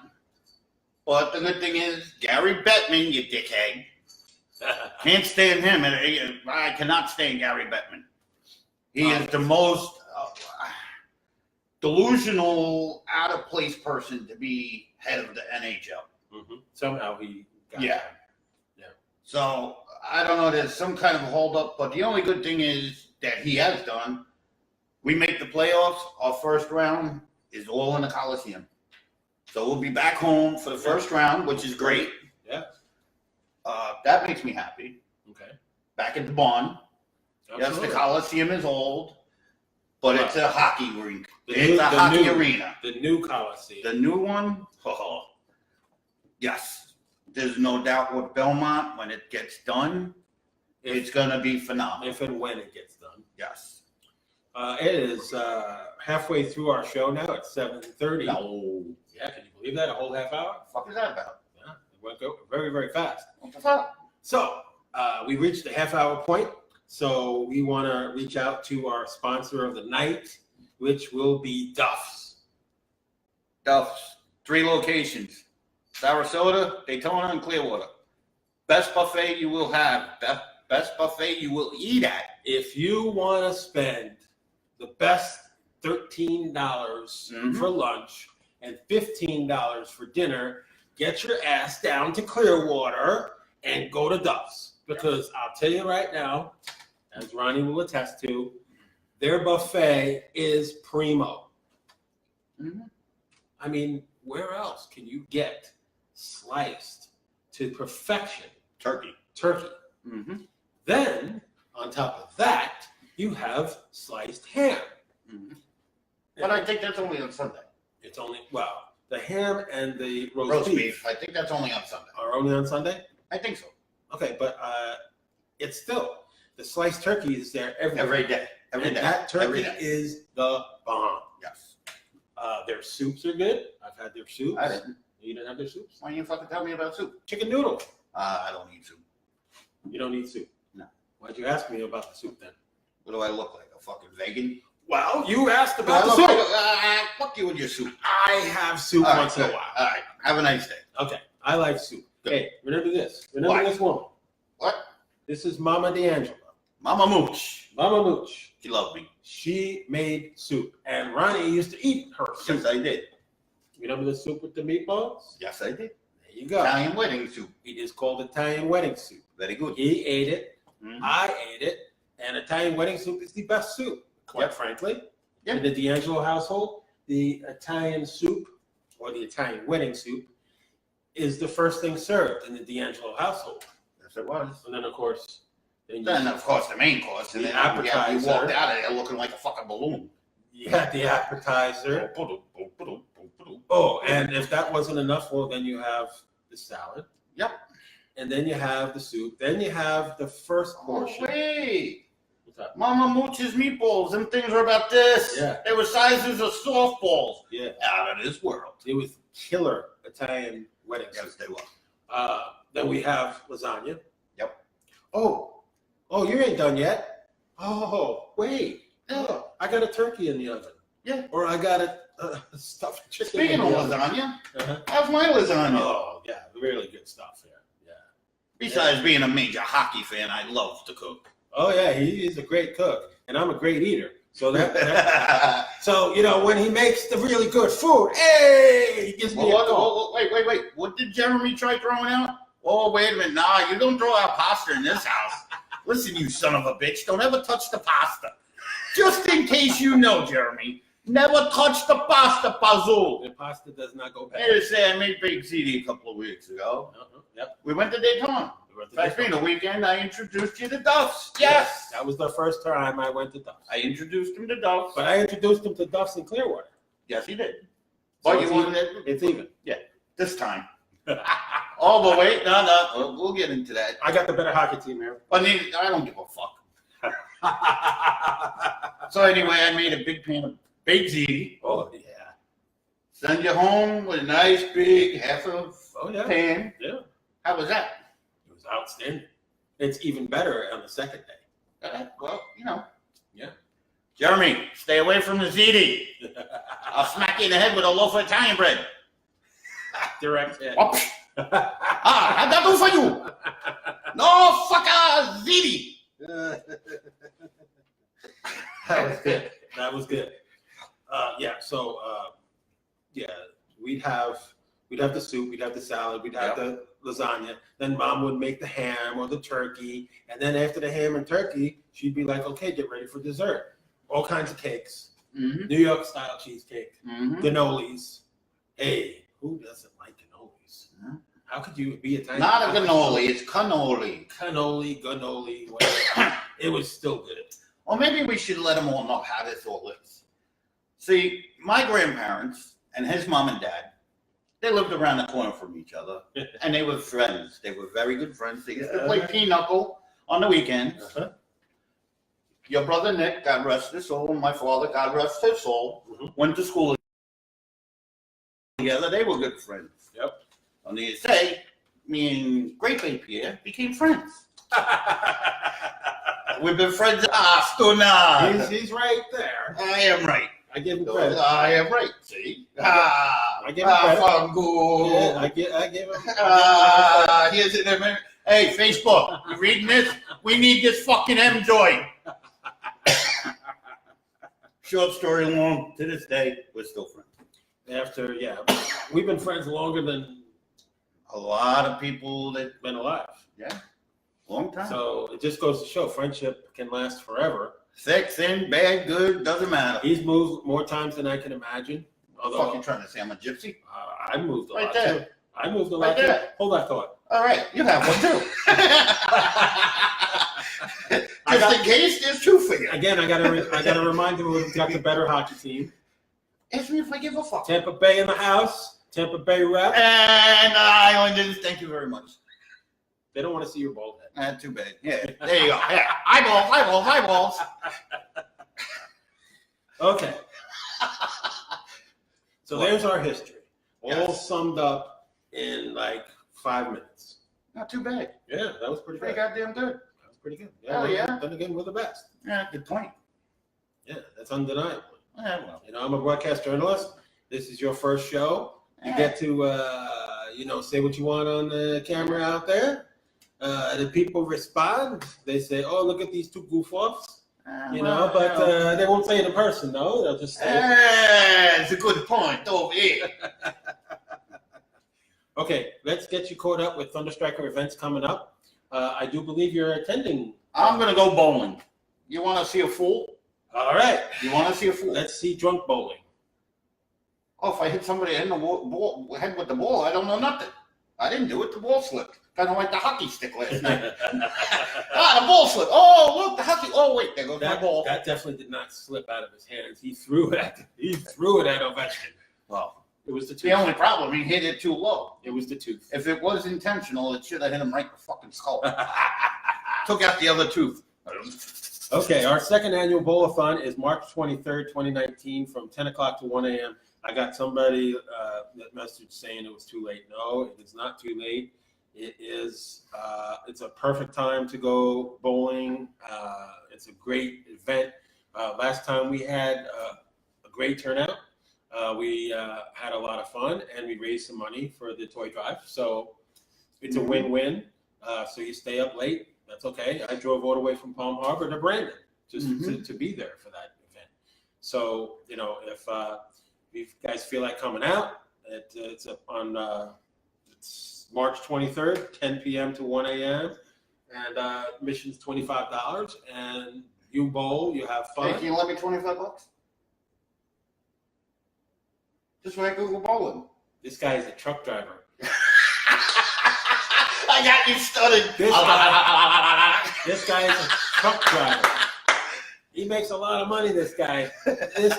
[SPEAKER 2] But the good thing is, Gary Bettman, you dickhead. Can't stand him. I cannot stand Gary Bettman. He is the most delusional, out-of-place person to be head of the NHL.
[SPEAKER 1] Mm-hmm. Somehow he got
[SPEAKER 2] Yeah.
[SPEAKER 1] that. Yeah.
[SPEAKER 2] So, I don't know, there's some kind of a holdup, but the only good thing is that he has done, we make the playoffs, our first round is all in the Coliseum. So we'll be back home for the first round, which is great.
[SPEAKER 1] Yeah.
[SPEAKER 2] That makes me happy.
[SPEAKER 1] Okay.
[SPEAKER 2] Back at the barn.
[SPEAKER 1] Absolutely.
[SPEAKER 2] Yes, the Coliseum is old, but it's a hockey rink.
[SPEAKER 1] The
[SPEAKER 2] hockey
[SPEAKER 1] new
[SPEAKER 2] arena.
[SPEAKER 1] The new Coliseum.
[SPEAKER 2] The new one, yes. There's no doubt with Belmont, when it gets done, it's going to be phenomenal.
[SPEAKER 1] If and when it gets done.
[SPEAKER 2] Yes.
[SPEAKER 1] It is halfway through our show now. It's 7:30.
[SPEAKER 2] No.
[SPEAKER 1] Yeah, can you believe that? A whole half hour?
[SPEAKER 2] What the fuck is that about?
[SPEAKER 1] Yeah, it went go very, very fast.
[SPEAKER 2] What the fuck?
[SPEAKER 1] So we reached the half-hour point. So we want to reach out to our sponsor of the night, which will be Duff's.
[SPEAKER 2] Duff's. 3 locations. Sarasota, Daytona, and Clearwater. Best buffet you will have. Best buffet you will eat at.
[SPEAKER 1] If you want to spend the best $13 for lunch and $15 for dinner, get your ass down to Clearwater and go to Duff's. Because I'll tell you right now, as Ronnie will attest to, their buffet is primo.
[SPEAKER 2] Mm-hmm.
[SPEAKER 1] I mean, where else can you get sliced to perfection
[SPEAKER 2] Turkey.
[SPEAKER 1] turkey? Then, on top of that, you have sliced ham.
[SPEAKER 2] But I think that's only on Sunday.
[SPEAKER 1] It's only, well, the ham and the roast,
[SPEAKER 2] Roast
[SPEAKER 1] beef
[SPEAKER 2] beef. I think that's only on Sunday.
[SPEAKER 1] are only on Sunday?
[SPEAKER 2] I think so.
[SPEAKER 1] Okay, but it's still, the sliced turkey is there
[SPEAKER 2] Every day. Every
[SPEAKER 1] and
[SPEAKER 2] day.
[SPEAKER 1] that turkey
[SPEAKER 2] Every day.
[SPEAKER 1] is the bomb.
[SPEAKER 2] Yes.
[SPEAKER 1] Their soups are good. I've had their soups.
[SPEAKER 2] I didn't.
[SPEAKER 1] You didn't have their soups?
[SPEAKER 2] Why you fucking tell me about soup?
[SPEAKER 1] Chicken noodle.
[SPEAKER 2] I don't need soup.
[SPEAKER 1] You don't need soup.
[SPEAKER 2] No.
[SPEAKER 1] Why'd you ask me about the soup then?
[SPEAKER 2] What do I look like? A fucking vegan?
[SPEAKER 1] Well, you asked about the
[SPEAKER 2] I
[SPEAKER 1] soup.
[SPEAKER 2] look like, fuck you with your soup.
[SPEAKER 1] I have soup
[SPEAKER 2] All right,
[SPEAKER 1] once in a
[SPEAKER 2] good.
[SPEAKER 1] while.
[SPEAKER 2] All right. Have a nice day.
[SPEAKER 1] Okay, I like soup.
[SPEAKER 2] Good.
[SPEAKER 1] Hey, remember this. Remember
[SPEAKER 2] What?
[SPEAKER 1] this woman.
[SPEAKER 2] What?
[SPEAKER 1] This is Mama D'Angelo.
[SPEAKER 2] Mama Mooch.
[SPEAKER 1] Mama Mooch.
[SPEAKER 2] She loved me.
[SPEAKER 1] She made soup, and Ronnie used to eat her soup.
[SPEAKER 2] Yes, I did.
[SPEAKER 1] Remember the soup with the meatballs?
[SPEAKER 2] Yes, I did.
[SPEAKER 1] There you go.
[SPEAKER 2] Italian wedding soup.
[SPEAKER 1] It is called Italian wedding soup.
[SPEAKER 2] Very good.
[SPEAKER 1] He ate it.
[SPEAKER 2] Mhm.
[SPEAKER 1] I ate it. And Italian wedding soup is the best soup, quite
[SPEAKER 2] Yep.
[SPEAKER 1] frankly.
[SPEAKER 2] Yep.
[SPEAKER 1] In the D'Angelo household, the Italian soup, or the Italian wedding soup, is the first thing served in the D'Angelo household.
[SPEAKER 2] Yes, it was.
[SPEAKER 1] And then, of course,
[SPEAKER 2] Then, of course, the main course. And
[SPEAKER 1] The
[SPEAKER 2] then
[SPEAKER 1] appetizer.
[SPEAKER 2] you walked out of there looking like a fucking balloon.
[SPEAKER 1] You got the appetizer. Oh, and if that wasn't enough, well, then you have the salad.
[SPEAKER 2] Yep.
[SPEAKER 1] And then you have the soup. Then you have the first portion.
[SPEAKER 2] Oh, wait.
[SPEAKER 1] What's that?
[SPEAKER 2] Mama Mooch's meatballs, them things were about this.
[SPEAKER 1] Yeah.
[SPEAKER 2] They were sizes of softballs.
[SPEAKER 1] Yeah.
[SPEAKER 2] Out of this world.
[SPEAKER 1] It was killer Italian weddings.
[SPEAKER 2] Yes, they were.
[SPEAKER 1] Then we have lasagna.
[SPEAKER 2] Yep.
[SPEAKER 1] Oh, you ain't done yet. Oh, wait. Oh, I got a turkey in the oven.
[SPEAKER 2] Yeah.
[SPEAKER 1] Or I got a stuffed chicken.
[SPEAKER 2] Speaking
[SPEAKER 1] in
[SPEAKER 2] of
[SPEAKER 1] the oven.
[SPEAKER 2] lasagna,
[SPEAKER 1] Uh-huh.
[SPEAKER 2] how's my lasagna?
[SPEAKER 1] Oh, yeah, really good stuff here. Yeah.
[SPEAKER 2] Besides being a major hockey fan, I love to cook.
[SPEAKER 1] Oh, yeah, he's a great cook, and I'm a great eater. So so when he makes the really good food, hey, he gives me a call.
[SPEAKER 2] Wait. What did Jeremy try throwing out? Oh, wait a minute. Nah, you don't throw out pasta in this house. Listen, you son of a bitch. Don't ever touch the pasta. Just in case you know, Jeremy. Never touch the pasta, Pazul.
[SPEAKER 1] The pasta does not go bad.
[SPEAKER 2] Hey, to say I made Big CD a couple of weeks ago.
[SPEAKER 1] Yep.
[SPEAKER 2] We went to Daytona. In fact, being a weekend, I introduced you to Duff's. Yes.
[SPEAKER 1] That was the first time I went to Duff's.
[SPEAKER 2] I introduced him to Duff's.
[SPEAKER 1] But I introduced him to Duff's in Clearwater.
[SPEAKER 2] Yes, he did.
[SPEAKER 1] So
[SPEAKER 2] But you wasn't it
[SPEAKER 1] It's even.
[SPEAKER 2] this time. Oh, but wait, no, we'll get into that.
[SPEAKER 1] I got the better hockey team here.
[SPEAKER 2] I mean, I don't give a fuck. So anyway, I made a big pan of baked ziti.
[SPEAKER 1] Oh, yeah.
[SPEAKER 2] Send you home with a nice big half of pan.
[SPEAKER 1] Yeah.
[SPEAKER 2] How was that?
[SPEAKER 1] It was outstanding. It's even better on the second day.
[SPEAKER 2] Well,
[SPEAKER 1] Yeah.
[SPEAKER 2] Jeremy, stay away from the ziti. I'll smack you in the head with a loaf of Italian bread.
[SPEAKER 1] Direct hit.
[SPEAKER 2] How'd that do for you? No fucker ziti.
[SPEAKER 1] That was good. That was good. We'd have the soup, we'd have the salad, we'd have the lasagna. Then Mom would make the ham or the turkey, and then after the ham and turkey, she'd be like, "Okay, get ready for dessert." All kinds of cakes,
[SPEAKER 2] Mm-hmm.
[SPEAKER 1] New York style cheesecake,
[SPEAKER 2] Mm-hmm.
[SPEAKER 1] cannolis. Hey, who doesn't like cannolis?
[SPEAKER 2] Yeah.
[SPEAKER 1] How could you be Italian?
[SPEAKER 2] Not a cannoli, it's cannoli.
[SPEAKER 1] Cannoli, whatever. It was still good.
[SPEAKER 2] Or maybe we should let them all know how this all is. See, my grandparents and his mom and dad, they lived around the corner from each other, and they were friends. They were very good friends. They used to play pinochle on the weekends.
[SPEAKER 1] Uh-huh.
[SPEAKER 2] Your brother Nick, God rest his soul, and my father, God rest his soul, went to school together. They were good friends.
[SPEAKER 1] Yep.
[SPEAKER 2] And they say, me and Great Bay Pierre became friends. We've been friends.
[SPEAKER 1] He's right there.
[SPEAKER 2] I am right.
[SPEAKER 1] I give him credit.
[SPEAKER 2] I am right. See?
[SPEAKER 1] I give him credit.
[SPEAKER 2] Fango.
[SPEAKER 1] Yeah, I give him.
[SPEAKER 2] Here's an image. Hey, Facebook, you reading this? We need this fucking M-Joy. Short story long, to this day, we're still friends.
[SPEAKER 1] After, we've been friends longer than
[SPEAKER 2] A lot of people that,
[SPEAKER 1] been alive.
[SPEAKER 2] long time.
[SPEAKER 1] So it just goes to show friendship can last forever.
[SPEAKER 2] Thick, thin, bad, good, doesn't matter.
[SPEAKER 1] He's moved more times than I can imagine.
[SPEAKER 2] What the fuck you trying to say? I'm a gypsy?
[SPEAKER 1] I moved a
[SPEAKER 2] Right
[SPEAKER 1] lot
[SPEAKER 2] there.
[SPEAKER 1] too. I moved a lot
[SPEAKER 2] Right
[SPEAKER 1] too.
[SPEAKER 2] there.
[SPEAKER 1] Hold that thought.
[SPEAKER 2] All right, you have one too. Just in case, there's two for you.
[SPEAKER 1] Again, I gotta remind him we've got the better hockey team.
[SPEAKER 2] Ask me if I give a fuck.
[SPEAKER 1] Tampa Bay in the house. Tampa Bay rep.
[SPEAKER 2] And Islanders, thank you very much.
[SPEAKER 1] They don't want to see your bald head.
[SPEAKER 2] Too bad. Yeah, there you go. Yeah. Eyeballs.
[SPEAKER 1] Okay. So
[SPEAKER 2] What?
[SPEAKER 1] there's our history, all
[SPEAKER 2] Yes.
[SPEAKER 1] summed up in like 5 minutes.
[SPEAKER 2] Not too bad.
[SPEAKER 1] Yeah, that was pretty
[SPEAKER 2] Pretty
[SPEAKER 1] good.
[SPEAKER 2] goddamn good.
[SPEAKER 1] That was pretty good.
[SPEAKER 2] Hell yeah.
[SPEAKER 1] Then again, we're the best.
[SPEAKER 2] Yeah, good point.
[SPEAKER 1] Yeah, that's undeniable.
[SPEAKER 2] Yeah, well.
[SPEAKER 1] I'm a broadcast journalist. This is your first show. You get to, say what you want on the camera out there. The people respond. They say, "Oh, look at these two goof-offs." But they won't say it in person, though. They'll just say,
[SPEAKER 2] It's a good point over here.
[SPEAKER 1] "Okay, let's get you caught up with ThunderStriker events coming up. I do believe you're attending."
[SPEAKER 2] I'm going to go bowling. You want to see a fool?
[SPEAKER 1] All right,
[SPEAKER 2] You want to see a fool?
[SPEAKER 1] let's see drunk bowling.
[SPEAKER 2] Oh, if I hit somebody in the head with the ball, I don't know nothing. I didn't do it. The ball slipped. Kind of like the hockey stick last night. the ball slipped. Oh, look, the hockey. Oh, wait, there goes my ball.
[SPEAKER 1] That definitely did not slip out of his hands. He threw it at Ovechkin.
[SPEAKER 2] Well,
[SPEAKER 1] it was the tooth.
[SPEAKER 2] The only problem, he hit it too low.
[SPEAKER 1] It was the tooth.
[SPEAKER 2] If it was intentional, it should have hit him right in the fucking skull. Took out the other tooth.
[SPEAKER 1] Okay, our second annual Bowl-a-thon is March 23rd, 2019, from 10 o'clock to 1 a.m. I got somebody that messaged saying it was too late. No, it is not too late. It is. It's a perfect time to go bowling. It's a great event. Last time we had a great turnout. We had a lot of fun, and we raised some money for the toy drive. So it's a win-win. So you stay up late. That's okay. I drove all the way from Palm Harbor to Brandon just to be there for that event. So, if you guys feel like coming out, it's on it's March 23rd, 10 p.m. to 1 a.m. And admission's $25. And you bowl, you have fun.
[SPEAKER 2] Hey, can you let me $25? Just so I can go bowling.
[SPEAKER 1] This guy is a truck driver.
[SPEAKER 2] I got you studied.
[SPEAKER 1] This guy is a truck driver. He makes a lot of money, this guy. This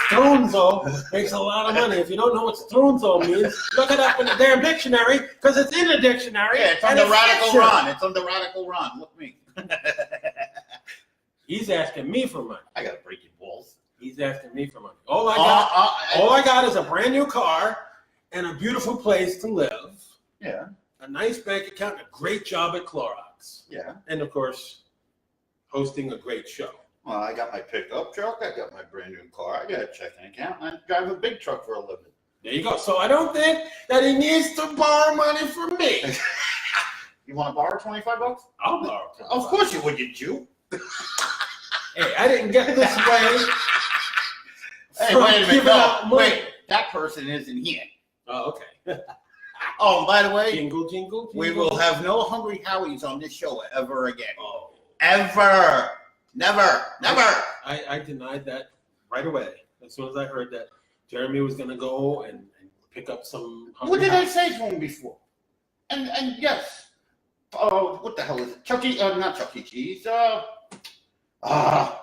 [SPEAKER 1] Stronzo makes a lot of money. If you don't know what Stronzo means, look it up in the damn dictionary, because it's in the dictionary.
[SPEAKER 2] Yeah, it's on the Radical Run. It's on the Radical Run. Look at me.
[SPEAKER 1] He's asking me for money.
[SPEAKER 2] I got to break your balls.
[SPEAKER 1] He's asking me for money. All I got is a brand new car and a beautiful place to live.
[SPEAKER 2] Yeah.
[SPEAKER 1] A nice bank account, and a great job at Clorox.
[SPEAKER 2] Yeah.
[SPEAKER 1] And of course, hosting a great show.
[SPEAKER 2] Well, I got my pickup truck. I got my brand new car. I got a checking account. I drive a big truck for a living.
[SPEAKER 1] There you go. So I don't think that he needs to borrow money from me.
[SPEAKER 2] You want to borrow $25?
[SPEAKER 1] I'll borrow $25.
[SPEAKER 2] Of course you would, you Jew.
[SPEAKER 1] Hey, I didn't get this way.
[SPEAKER 2] Hey, wait a minute. No, wait. That person isn't here.
[SPEAKER 1] Oh, okay.
[SPEAKER 2] Oh, and by the way,
[SPEAKER 1] jingle, jingle, jingle.
[SPEAKER 2] We will have no Hungry Howies on this show ever again.
[SPEAKER 1] Oh.
[SPEAKER 2] Ever. Never.
[SPEAKER 1] I denied that right away. As soon as I heard that Jeremy was going to go and pick up some Hungry
[SPEAKER 2] What did
[SPEAKER 1] Howies.
[SPEAKER 2] I say to him before? And yes. Oh, what the hell is it? Not Chuck E. Cheese.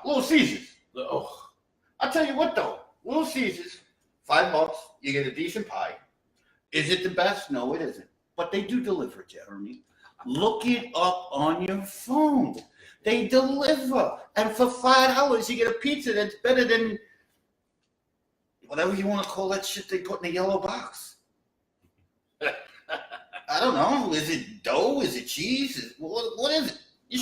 [SPEAKER 2] Little Caesars.
[SPEAKER 1] Oh.
[SPEAKER 2] I'll tell you what though. Little Caesars, $5, you get a decent pie. Is it the best? No, it isn't. But they do deliver, Jeremy. Look it up on your phone. They deliver. And for $5, you get a pizza that's better than whatever you want to call that shit they put in a yellow box. I don't know. Is it dough? Is it cheese? What is it? You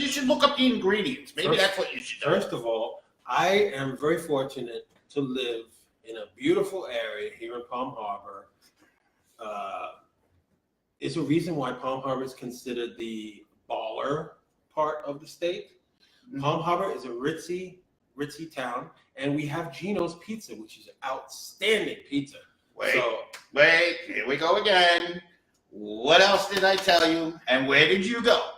[SPEAKER 2] should look up the ingredients. Maybe that's what you should do.
[SPEAKER 1] First of all, I am very fortunate to live in a beautiful area here in Palm Harbor. It's a reason why Palm Harbor is considered the baller part of the state. Mm-hmm. Palm Harbor is a ritzy town, and we have Gino's Pizza, which is outstanding pizza.
[SPEAKER 2] Wait, here we go again. What else did I tell you? And where did you go?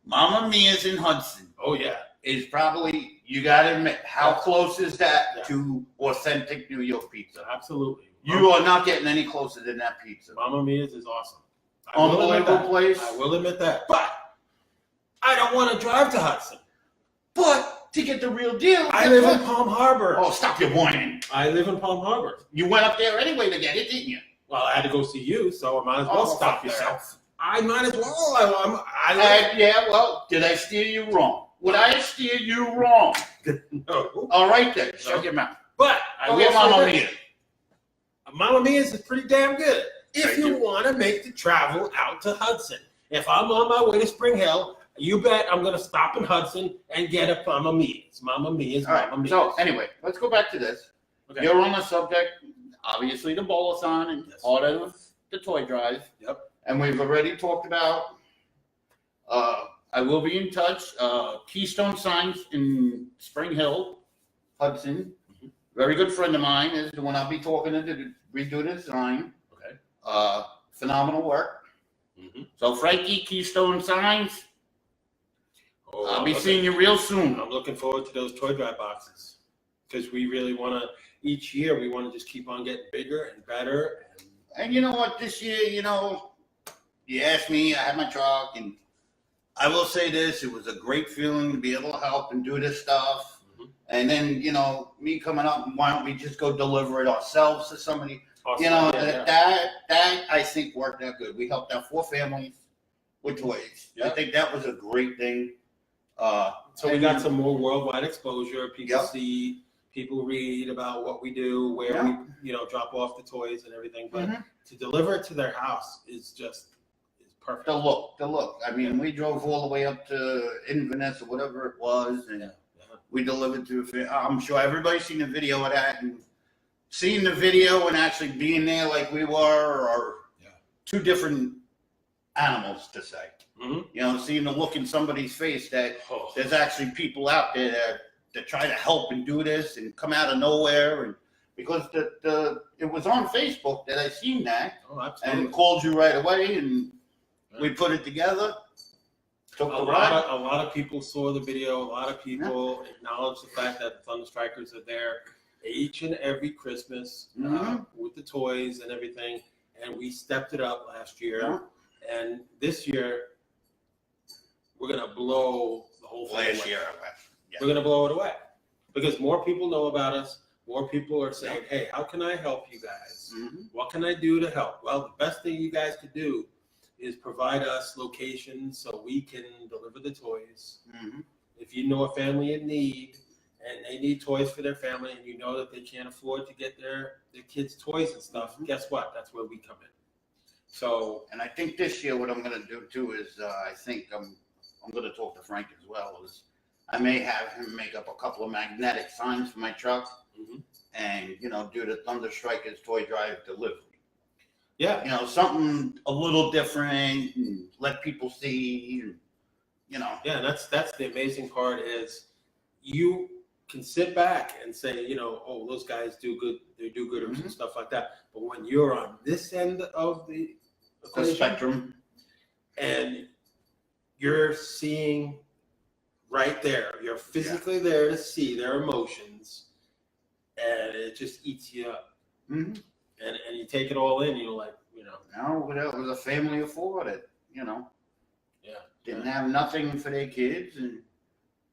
[SPEAKER 2] Mama Mia's in Hudson.
[SPEAKER 1] Oh, yeah.
[SPEAKER 2] Is probably, you got to admit, how close is that to authentic New York pizza?
[SPEAKER 1] Absolutely.
[SPEAKER 2] You are not getting any closer than that pizza.
[SPEAKER 1] Mama Mia's is awesome.
[SPEAKER 2] Unbelievable place.
[SPEAKER 1] I will admit that. But I don't want to drive to Hudson.
[SPEAKER 2] But to get the real deal.
[SPEAKER 1] I live in Palm Harbor.
[SPEAKER 2] Oh, stop your whining.
[SPEAKER 1] I live in Palm Harbor.
[SPEAKER 2] You went up there anyway to get it, didn't you?
[SPEAKER 1] Well, I had to go see you, so I might as well stop yourself. I might as well.
[SPEAKER 2] Did I steer you wrong? Would I steer you wrong?
[SPEAKER 1] No.
[SPEAKER 2] All right then, shut your mouth.
[SPEAKER 1] But I will
[SPEAKER 2] Mama Mia.
[SPEAKER 1] Mama Mia's is pretty damn good. If you want to make the travel out to Hudson. If I'm on my way to Spring Hill, you bet I'm going to stop in Hudson and get a Mama Mia's. Mama Mia's, Mama Mia's.
[SPEAKER 2] So anyway, let's go back to this. Okay. You're on the subject, obviously the bowl-a-thon and part of the toy drive.
[SPEAKER 1] Yep.
[SPEAKER 2] And we've already talked about, I will be in touch, Keystone Signs in Spring Hill, Hudson. Mm-hmm. Very good friend of mine is the one I'll be talking to redo the design. Okay. Phenomenal work. Mm-hmm. So Frankie, Keystone Signs, I'll be seeing you real soon.
[SPEAKER 1] I'm looking forward to those toy drive boxes because we really want to, each year we want to just keep on getting bigger and better. And
[SPEAKER 2] you know what, this year, you asked me, I had my truck, and I will say this: it was a great feeling to be able to help and do this stuff. Mm-hmm. And then, you know, me coming up, why don't we just go deliver it ourselves to somebody? Awesome. You know, that I think worked out good. We helped out 4 families with toys. Yep. I think that was a great thing.
[SPEAKER 1] So we got some more worldwide exposure. People see, people read about what we do, where we, you know, drop off the toys and everything. But to deliver it to their house is perfect.
[SPEAKER 2] The look. I mean, we drove all the way up to Inverness or whatever it was, and we delivered to. I'm sure everybody's seen the video of that, and seeing the video and actually being there like we were are 2 different animals to say. Mm-hmm. You know, seeing the look in somebody's face that there's actually people out there that try to help and do this and come out of nowhere, and because it was on Facebook that I seen that and called you right away, and we put it together. A
[SPEAKER 1] lot of people saw the video. A lot of people acknowledged the fact that the ThunderStrikers are there each and every Christmas with the toys and everything, and we stepped it up last year, and this year we're gonna blow the whole thing away. We're gonna blow it away because more people know about us. More people are saying, "Hey, how can I help you guys? What can I do to help?" Well, the best thing you guys could do is provide us locations so we can deliver the toys. If you know a family in need and they need toys for their family, and you know that they can't afford to get their kids toys and stuff, guess what? That's where we come in. So,
[SPEAKER 2] and I think this year what I'm going to do too is I think I'm going to talk to Frank as well. Is I may have him make up a couple of magnetic signs for my truck, and you know, do the ThunderStrikers toy drive delivery. Yeah, you know, something a little different, and let people see, you know.
[SPEAKER 1] Yeah, that's the amazing part is you can sit back and say, you know, oh, those guys do good, they do gooders and stuff like that. But when you're on this end of the
[SPEAKER 2] spectrum,
[SPEAKER 1] and you're seeing right there, you're physically there to see their emotions, and it just eats you up. And you take it all in, you're like, you know.
[SPEAKER 2] No, it was a family of 4 that, you know, didn't have nothing for their kids, and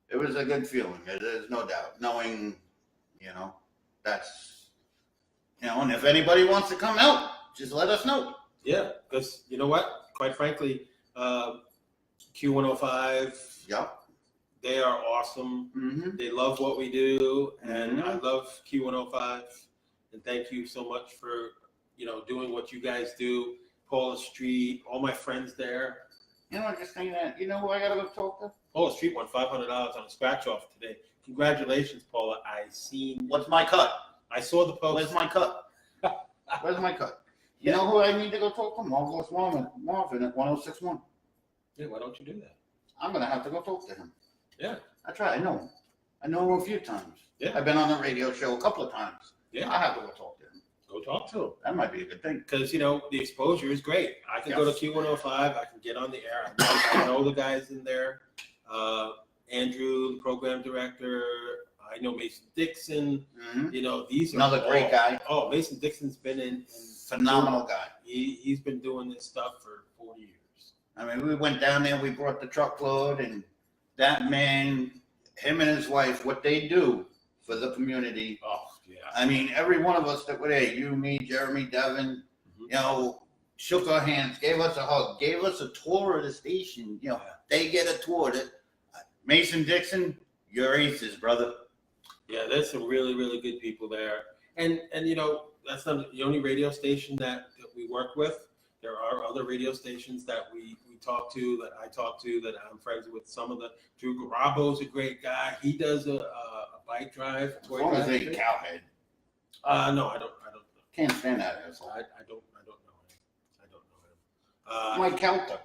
[SPEAKER 2] it was a good feeling. There's no doubt. Knowing, you know, that's, you know, and if anybody wants to come out, just let us know.
[SPEAKER 1] Yeah, because you know what? Quite frankly, Q105, they are awesome. They love what we do, and I love Q105. And thank you so much for, you know, doing what you guys do. Paula Street, all my friends there.
[SPEAKER 2] You know, just saying that. You know who I gotta go talk to?
[SPEAKER 1] Paula Street won $500 on a scratch off today. Congratulations, Paula. I seen.
[SPEAKER 2] What's my cut?
[SPEAKER 1] I saw the post.
[SPEAKER 2] Where's my cut? Where's my cut? You know who I need to go talk to? Marvelous Marvin at 1061.
[SPEAKER 1] Yeah, why don't you do that?
[SPEAKER 2] I'm gonna have to go talk to him.
[SPEAKER 1] Yeah.
[SPEAKER 2] I try. I know him. I know him a few times. Yeah. I've been on the radio show a couple of times. Yeah. I have to go talk to him.
[SPEAKER 1] Go talk to him.
[SPEAKER 2] That might be a good thing.
[SPEAKER 1] Because, you know, the exposure is great. I can go to Q105. I can get on the air. I know the guys in there. Andrew, the program director. I know Mason Dixon. You know, these are
[SPEAKER 2] another great guy.
[SPEAKER 1] Oh, Mason Dixon's been in
[SPEAKER 2] phenomenal guy.
[SPEAKER 1] He's been doing this stuff for 40 years.
[SPEAKER 2] I mean, we went down there. We brought the truckload, and that man, him and his wife, what they do for the community.
[SPEAKER 1] Oh, yeah.
[SPEAKER 2] I mean, every one of us that were there, you, me, Jeremy, Devin, you know, shook our hands, gave us a hug, gave us a tour of the station. You know, they get a tour. Mason Dixon, you're aces, brother.
[SPEAKER 1] Yeah, there's some really, really good people there. And you know, that's not the only radio station that we work with. There are other radio stations that we talk to, that I talk to, that I'm friends with. Some of the Drew Garabo's a great guy. He does a bike drive.
[SPEAKER 2] As long as they cowhead.
[SPEAKER 1] No, I don't.
[SPEAKER 2] Can't stand that asshole.
[SPEAKER 1] I don't know him.
[SPEAKER 2] Mike Calter.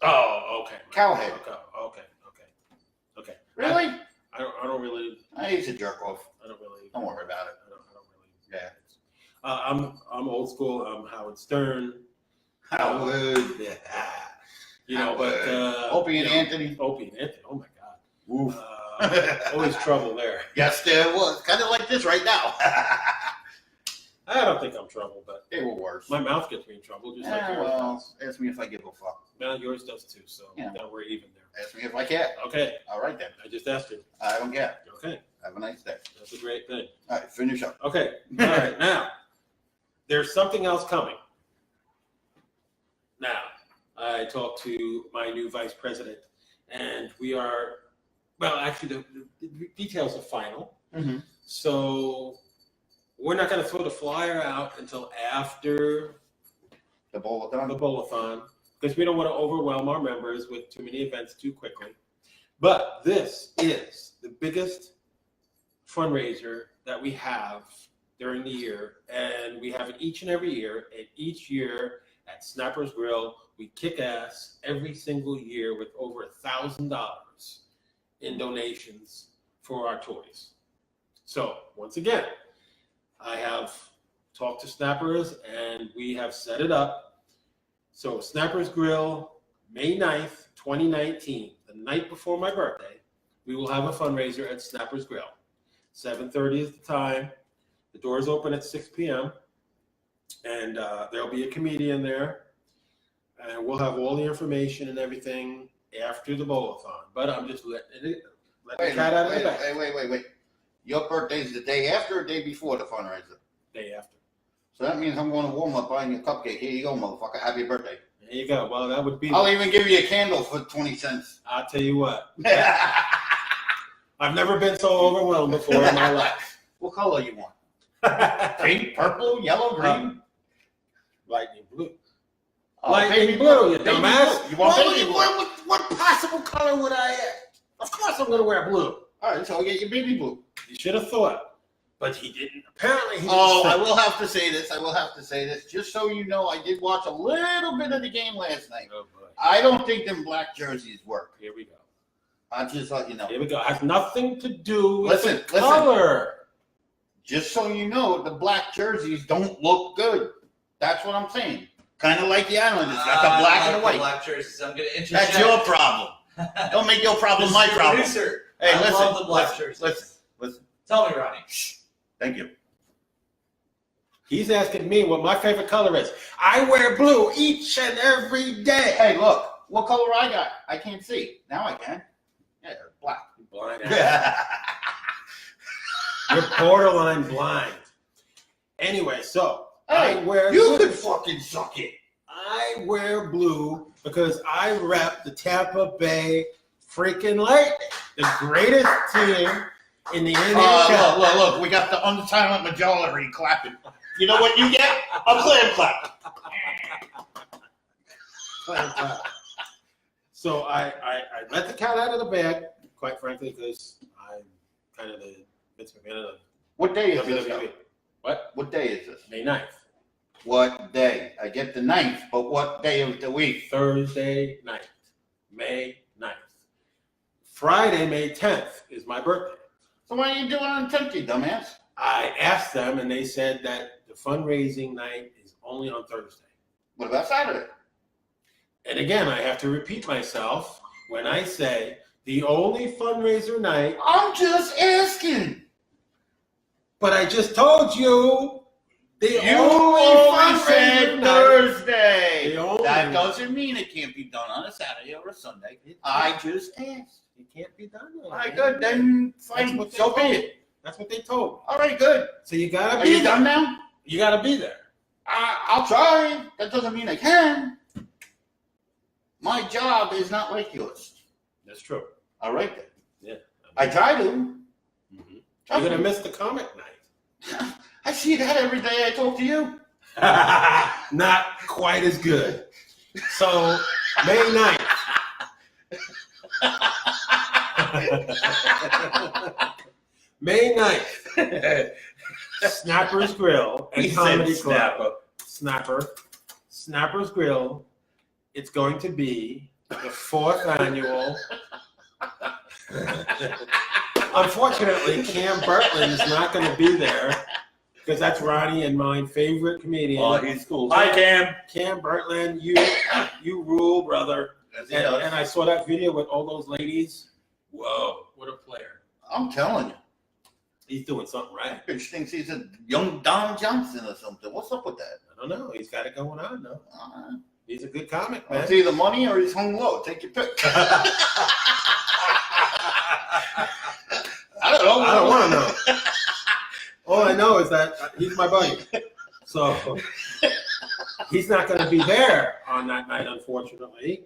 [SPEAKER 1] Oh, okay.
[SPEAKER 2] Cowhead.
[SPEAKER 1] Okay.
[SPEAKER 2] Really?
[SPEAKER 1] I don't really.
[SPEAKER 2] He's a jerk off.
[SPEAKER 1] I don't really.
[SPEAKER 2] Don't worry about it.
[SPEAKER 1] I don't really. Yeah. I'm old school. I'm Howard Stern.
[SPEAKER 2] Howard.
[SPEAKER 1] Yeah. You know, but
[SPEAKER 2] Opie and Anthony.
[SPEAKER 1] Opie and Anthony. Oh my God. Always trouble there.
[SPEAKER 2] Yes, there was. Kind of like this right now.
[SPEAKER 1] I don't think I'm trouble, but
[SPEAKER 2] They were worse.
[SPEAKER 1] my mouth gets me in trouble, just like yours does.
[SPEAKER 2] Ask me if I give a fuck.
[SPEAKER 1] Well, yours does too, so
[SPEAKER 2] Yeah.
[SPEAKER 1] now we're even there.
[SPEAKER 2] Ask me if I care.
[SPEAKER 1] Okay,
[SPEAKER 2] All right then.
[SPEAKER 1] I just asked you.
[SPEAKER 2] I don't care.
[SPEAKER 1] Okay,
[SPEAKER 2] Have a nice day.
[SPEAKER 1] that's a great thing.
[SPEAKER 2] All right, finish up.
[SPEAKER 1] Okay, all right, now, there's something else coming. Now, I talked to my new vice president, and we are, well, actually, the details are final.
[SPEAKER 2] Mm-hmm.
[SPEAKER 1] So we're not going to throw the flyer out until after
[SPEAKER 2] The bowl-a-thon.
[SPEAKER 1] the bowl-a-thon, because we don't want to overwhelm our members with too many events too quickly. But this is the biggest fundraiser that we have during the year, and we have it each and every year. And each year at Snapper's Grill, we kick ass every single year with over $1,000 in donations for our toys. So once again, I have talked to Snappers and we have set it up. So Snappers Grill, May 9th, 2019, the night before my birthday, we will have a fundraiser at Snappers Grill. 7:30 is the time. The doors open at 6 p.m. And there'll be a comedian there. And we'll have all the information and everything after the bowl-a-thon. But I'm just letting the cat out of the bag.
[SPEAKER 2] Wait. Your birthday's the day after or day before the fundraiser?
[SPEAKER 1] Day after.
[SPEAKER 2] So that means I'm going to Walmart buying you a cupcake. Here you go, motherfucker. Happy birthday.
[SPEAKER 1] There you go. Well, that would be.
[SPEAKER 2] I'll even give you a candle for 20 cents.
[SPEAKER 1] I'll tell you what. I've never been so overwhelmed before in my life.
[SPEAKER 2] What color you want? Pink, purple, yellow, green?
[SPEAKER 1] Lightning blue.
[SPEAKER 2] Oh,
[SPEAKER 1] Lightning
[SPEAKER 2] baby
[SPEAKER 1] blue, you
[SPEAKER 2] Baby
[SPEAKER 1] dumbass.
[SPEAKER 2] blue. You want baby blue?
[SPEAKER 1] What possible color would I have? Of course I'm going to wear blue.
[SPEAKER 2] All right, so I'll get you baby blue.
[SPEAKER 1] You should have thought. But he didn't. Apparently he didn't.
[SPEAKER 2] Oh,
[SPEAKER 1] think.
[SPEAKER 2] I will have to say this. Just so you know, I did watch a little bit of the game last night.
[SPEAKER 1] Oh, boy.
[SPEAKER 2] I don't think them black jerseys work.
[SPEAKER 1] Here we go.
[SPEAKER 2] I'll just let you know.
[SPEAKER 1] Here we go. It has nothing to do with
[SPEAKER 2] Listen.
[SPEAKER 1] the color.
[SPEAKER 2] Just so you know, the black jerseys don't look good. That's what I'm saying. Kind of like the Islanders. Got the black and the white.
[SPEAKER 3] Black jerseys. I'm going to interject.
[SPEAKER 2] That's your problem. Don't make your problem my problem.
[SPEAKER 3] Producer.
[SPEAKER 2] Hey,
[SPEAKER 3] I
[SPEAKER 2] listen.
[SPEAKER 3] love the black jerseys.
[SPEAKER 2] Listen.
[SPEAKER 3] Tell me, Ronnie.
[SPEAKER 2] Thank you.
[SPEAKER 1] He's asking me what my favorite color is. I wear blue each and every day.
[SPEAKER 2] Hey, look. What color I got? I can't see. Now I can. Yeah, black.
[SPEAKER 1] Blind ass. You're borderline blind. Anyway, so
[SPEAKER 2] Hey,
[SPEAKER 1] I wear
[SPEAKER 2] you
[SPEAKER 1] blue.
[SPEAKER 2] could fucking suck it.
[SPEAKER 1] I wear blue because I rep the Tampa Bay freaking Lightning, the greatest team in the NHL.
[SPEAKER 2] Look. We got the unsilent majority clapping. You know what you get? A clam clap.
[SPEAKER 1] So I let the cat out of the bag, quite frankly, because I'm kind of the Vince McMahon of
[SPEAKER 2] What day is this?
[SPEAKER 1] WWE. What
[SPEAKER 2] What day is this?
[SPEAKER 1] May 9th.
[SPEAKER 2] What day? I get the 9th, but what day of the week?
[SPEAKER 1] Thursday night, May 9th. Friday, May 10th is my birthday.
[SPEAKER 2] So why are you doing it on 10th, you dumbass?
[SPEAKER 1] I asked them, and they said that the fundraising night is only on Thursday.
[SPEAKER 2] What about Saturday?
[SPEAKER 1] And again, I have to repeat myself when I say the only fundraiser night.
[SPEAKER 2] I'm just asking.
[SPEAKER 1] But I just told you the
[SPEAKER 2] You
[SPEAKER 1] only
[SPEAKER 2] always
[SPEAKER 1] fundraiser
[SPEAKER 2] said
[SPEAKER 1] night.
[SPEAKER 2] Thursday.
[SPEAKER 1] The only-
[SPEAKER 2] That doesn't mean it can't be done on a Saturday or a Sunday. I just asked.
[SPEAKER 1] It can't be done.
[SPEAKER 2] All right, good. Then fine.
[SPEAKER 1] That's what
[SPEAKER 2] So
[SPEAKER 1] they
[SPEAKER 2] be
[SPEAKER 1] told.
[SPEAKER 2] it.
[SPEAKER 1] That's what they told me.
[SPEAKER 2] All right, good.
[SPEAKER 1] So you gotta
[SPEAKER 2] Are
[SPEAKER 1] be
[SPEAKER 2] you
[SPEAKER 1] there.
[SPEAKER 2] done now?
[SPEAKER 1] You gotta be there.
[SPEAKER 2] I'll try. That doesn't mean I can. My job is not like yours.
[SPEAKER 1] That's true.
[SPEAKER 2] All right then.
[SPEAKER 1] Yeah.
[SPEAKER 2] I try to.
[SPEAKER 1] Mm-hmm. You're gonna miss the comic night.
[SPEAKER 2] I see that every day I talk to you.
[SPEAKER 1] Not quite as good. So May 9th. May 9th. Snapper's Grill and
[SPEAKER 2] He said
[SPEAKER 1] Comedy
[SPEAKER 2] Snapper.
[SPEAKER 1] Club. Snapper's Grill. It's going to be the 4th annual. Unfortunately, Cam Bertland is not going to be there because that's Ronnie and my favorite comedian.
[SPEAKER 2] Oh, he's cool.
[SPEAKER 3] Hi, Cam.
[SPEAKER 1] Cam Bertland, you rule, brother. And I saw that video with all those ladies. Whoa, what a player.
[SPEAKER 2] I'm telling you.
[SPEAKER 1] He's doing something right.
[SPEAKER 2] Bitch thinks he's a young Don Johnson or something. What's up with that?
[SPEAKER 1] I don't know. He's got it going on though. He's a good comic, man.
[SPEAKER 2] It's either money or he's hung low. Take your pick. I don't know.
[SPEAKER 1] I don't want to know. All I know is that he's my buddy. So he's not going to be there on that night, unfortunately.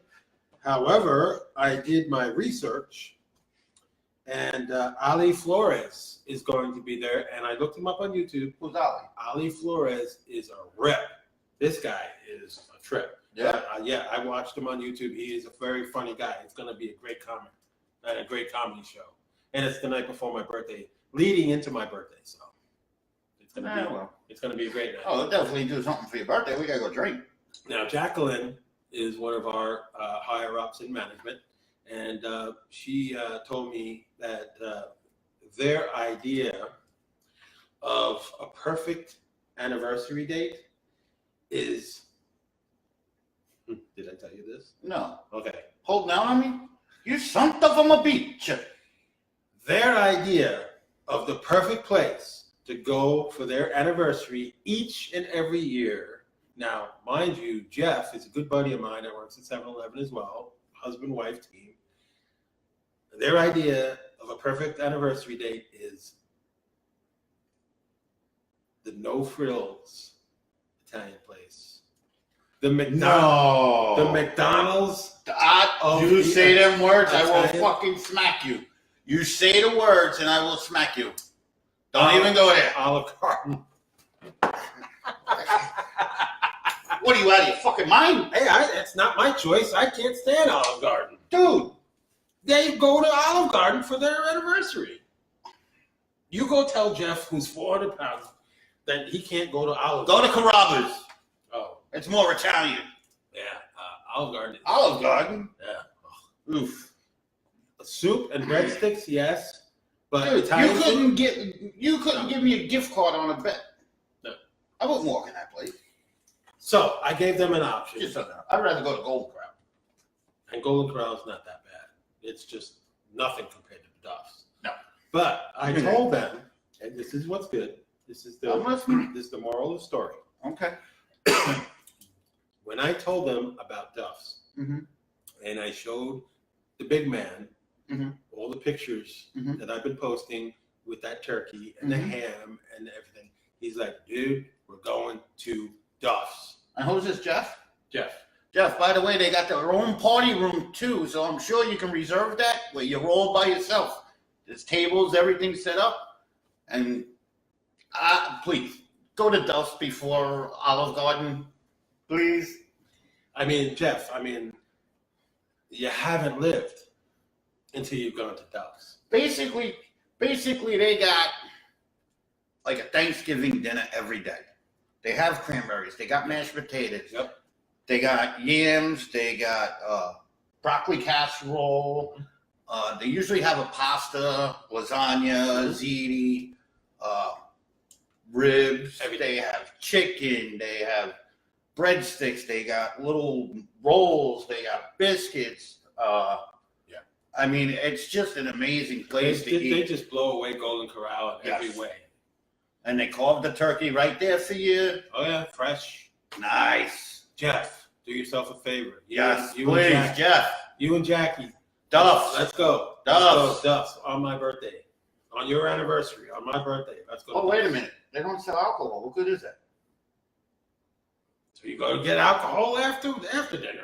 [SPEAKER 1] However, I did my research, and Ali Flores is going to be there. And I looked him up on YouTube.
[SPEAKER 2] Who's Ali?
[SPEAKER 1] Ali Flores is a rip. This guy is a trip.
[SPEAKER 2] Yeah.
[SPEAKER 1] Yeah, I watched him on YouTube. He is a very funny guy. It's going to be a great comic and a great comedy show. And it's the night before my birthday, leading into my birthday. So it's going to be a great night.
[SPEAKER 2] Oh, we'll definitely do something for your birthday. We got to go drink.
[SPEAKER 1] Now, Jacqueline is one of our higher ups in management. And she told me that their idea of a perfect anniversary date is. Did I tell you this?
[SPEAKER 2] No.
[SPEAKER 1] Okay.
[SPEAKER 2] Hold down on me? You son of a bitch.
[SPEAKER 1] Their idea of the perfect place to go for their anniversary each and every year. Now, mind you, Jeff is a good buddy of mine that works at 7-Eleven as well, husband-wife team. Their idea of a perfect anniversary date is the No Frills Italian place. The McDonald's.
[SPEAKER 2] You say them words, I will
[SPEAKER 1] Italian.
[SPEAKER 2] fucking smack you. You say the words and I will smack you. Don't even go there.
[SPEAKER 1] Olive Garden.
[SPEAKER 2] What are you out of your fucking mind?
[SPEAKER 1] Hey, it's not my choice. I can't stand Olive Garden.
[SPEAKER 2] Dude.
[SPEAKER 1] They go to Olive Garden for their anniversary. You go tell Jeff, who's 400 pounds, that he can't go to Olive
[SPEAKER 2] Go
[SPEAKER 1] Garden.
[SPEAKER 2] to Carrabba's.
[SPEAKER 1] Oh,
[SPEAKER 2] It's more Italian.
[SPEAKER 1] yeah. Olive Garden.
[SPEAKER 2] Olive Garden?
[SPEAKER 1] Yeah.
[SPEAKER 2] Oof.
[SPEAKER 1] Soup and breadsticks, yes. But
[SPEAKER 2] Dude,
[SPEAKER 1] Italian food?
[SPEAKER 2] you couldn't give me a gift card on a bet.
[SPEAKER 1] No.
[SPEAKER 2] I wouldn't walk in that place.
[SPEAKER 1] So I gave them an option.
[SPEAKER 2] Just so you know. I'd rather go to Golden Corral.
[SPEAKER 1] And Golden Corral is not that bad. It's just nothing compared to Duff's.
[SPEAKER 2] No.
[SPEAKER 1] But I told them, and this is what's good. This is the moral of the story.
[SPEAKER 2] Okay.
[SPEAKER 1] When I told them about Duff's,
[SPEAKER 2] Mhm.
[SPEAKER 1] and I showed the big man
[SPEAKER 2] Mhm.
[SPEAKER 1] all the pictures
[SPEAKER 2] Mhm.
[SPEAKER 1] that I've been posting with that turkey and the
[SPEAKER 2] Mhm.
[SPEAKER 1] ham and everything, he's like, dude, we're going to Duff's.
[SPEAKER 2] And who's this, Jeff?
[SPEAKER 1] Jeff.
[SPEAKER 2] Jeff, by the way, they got their own party room too, so I'm sure you can reserve that where you're all by yourself. There's tables, everything's set up. And please, go to Duff's before Olive Garden. Please.
[SPEAKER 1] I mean, Jeff, you haven't lived until you've gone to Duff's.
[SPEAKER 2] Basically, they got like a Thanksgiving dinner every day. They have cranberries. They got mashed potatoes.
[SPEAKER 1] Yep.
[SPEAKER 2] They got yams. They got broccoli casserole. They usually have a pasta, lasagna, ziti, ribs. They have chicken. They have breadsticks. They got little rolls. They got biscuits. I mean, it's just an amazing place to eat.
[SPEAKER 1] They just blow away Golden Corral in every
[SPEAKER 2] Yes.
[SPEAKER 1] way.
[SPEAKER 2] And they carved the turkey right there for you.
[SPEAKER 1] Oh, yeah, fresh.
[SPEAKER 2] Nice.
[SPEAKER 1] Jeff, do yourself a favor.
[SPEAKER 2] Yes,
[SPEAKER 1] you
[SPEAKER 2] please,
[SPEAKER 1] and Jackie,
[SPEAKER 2] Jeff.
[SPEAKER 1] you and Jackie.
[SPEAKER 2] Duff's.
[SPEAKER 1] Let's go.
[SPEAKER 2] Duff's.
[SPEAKER 1] Duff's on my birthday. On your anniversary, on my birthday. Let's go.
[SPEAKER 2] Oh, wait a minute. They don't sell alcohol. What good is that?
[SPEAKER 1] So you go to get alcohol after dinner.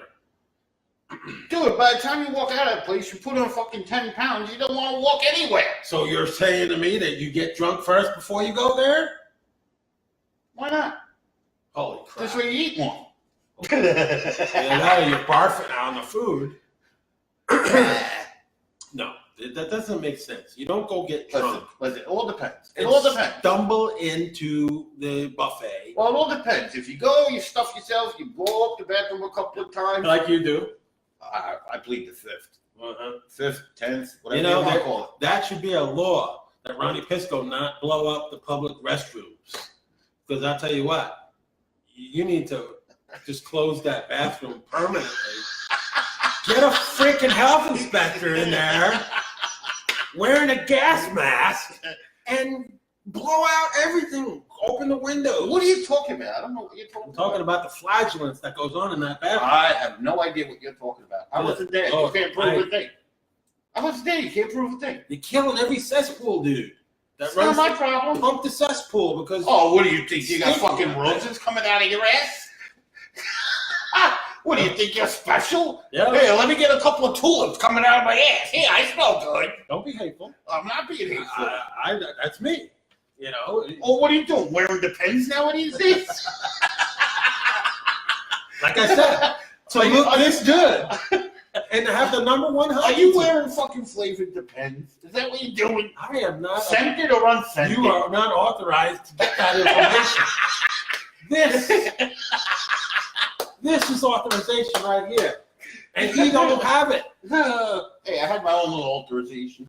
[SPEAKER 2] Dude, by the time you walk out of that place, you put on fucking 10 pounds. You don't want to walk anywhere.
[SPEAKER 1] So you're saying to me that you get drunk first before you go there?
[SPEAKER 2] Why not?
[SPEAKER 1] Holy crap.
[SPEAKER 2] This way you eat more.
[SPEAKER 1] Yeah, now you're barfing on the food. No, that doesn't make sense. You don't go get drunk.
[SPEAKER 2] Listen, it all depends. It
[SPEAKER 1] and
[SPEAKER 2] all depends.
[SPEAKER 1] Stumble into the buffet.
[SPEAKER 2] Well, it all depends. If you go, you stuff yourself, you go up the bathroom a couple of times.
[SPEAKER 1] Like you do.
[SPEAKER 2] I plead the fifth.
[SPEAKER 1] Uh-huh.
[SPEAKER 2] 5th, 10th, whatever
[SPEAKER 1] You
[SPEAKER 2] you,
[SPEAKER 1] know,
[SPEAKER 2] want to call it.
[SPEAKER 1] that should be a law that Ronnie Pisco not blow up the public restrooms. Because I'll tell you what, you need to just close that bathroom permanently. Get a freaking health inspector in there wearing a gas mask and blow out everything. Open the windows.
[SPEAKER 2] What are you talking about? I don't know what you're talking
[SPEAKER 1] I'm
[SPEAKER 2] about.
[SPEAKER 1] talking about the flagellance that goes on in that bathroom.
[SPEAKER 2] I have no idea what you're talking about. I wasn't there.
[SPEAKER 1] Oh,
[SPEAKER 2] You can't prove a thing. I wasn't there. You can't prove a thing.
[SPEAKER 1] You're killing every cesspool, dude.
[SPEAKER 2] That's not my problem.
[SPEAKER 1] Pump the cesspool because.
[SPEAKER 2] Oh, what do you think? You got fucking roses coming out of your ass? What do you think? You're special?
[SPEAKER 1] Yeah.
[SPEAKER 2] Hey, let me get a couple of tulips coming out of my ass. Hey, I smell good.
[SPEAKER 1] Don't be hateful.
[SPEAKER 2] I'm not being hateful.
[SPEAKER 1] That's me. You know.
[SPEAKER 2] Oh, what are you doing? Wearing Depends nowadays?
[SPEAKER 1] Like I said, to look this good and to have the #1
[SPEAKER 2] Are you wearing fucking flavored Depends? Is that what you're doing?
[SPEAKER 1] I am not.
[SPEAKER 2] Scented or unscented?
[SPEAKER 1] You are not authorized to get that information. This is authorization right here, and he don't have it.
[SPEAKER 2] Hey, I had my own little authorization.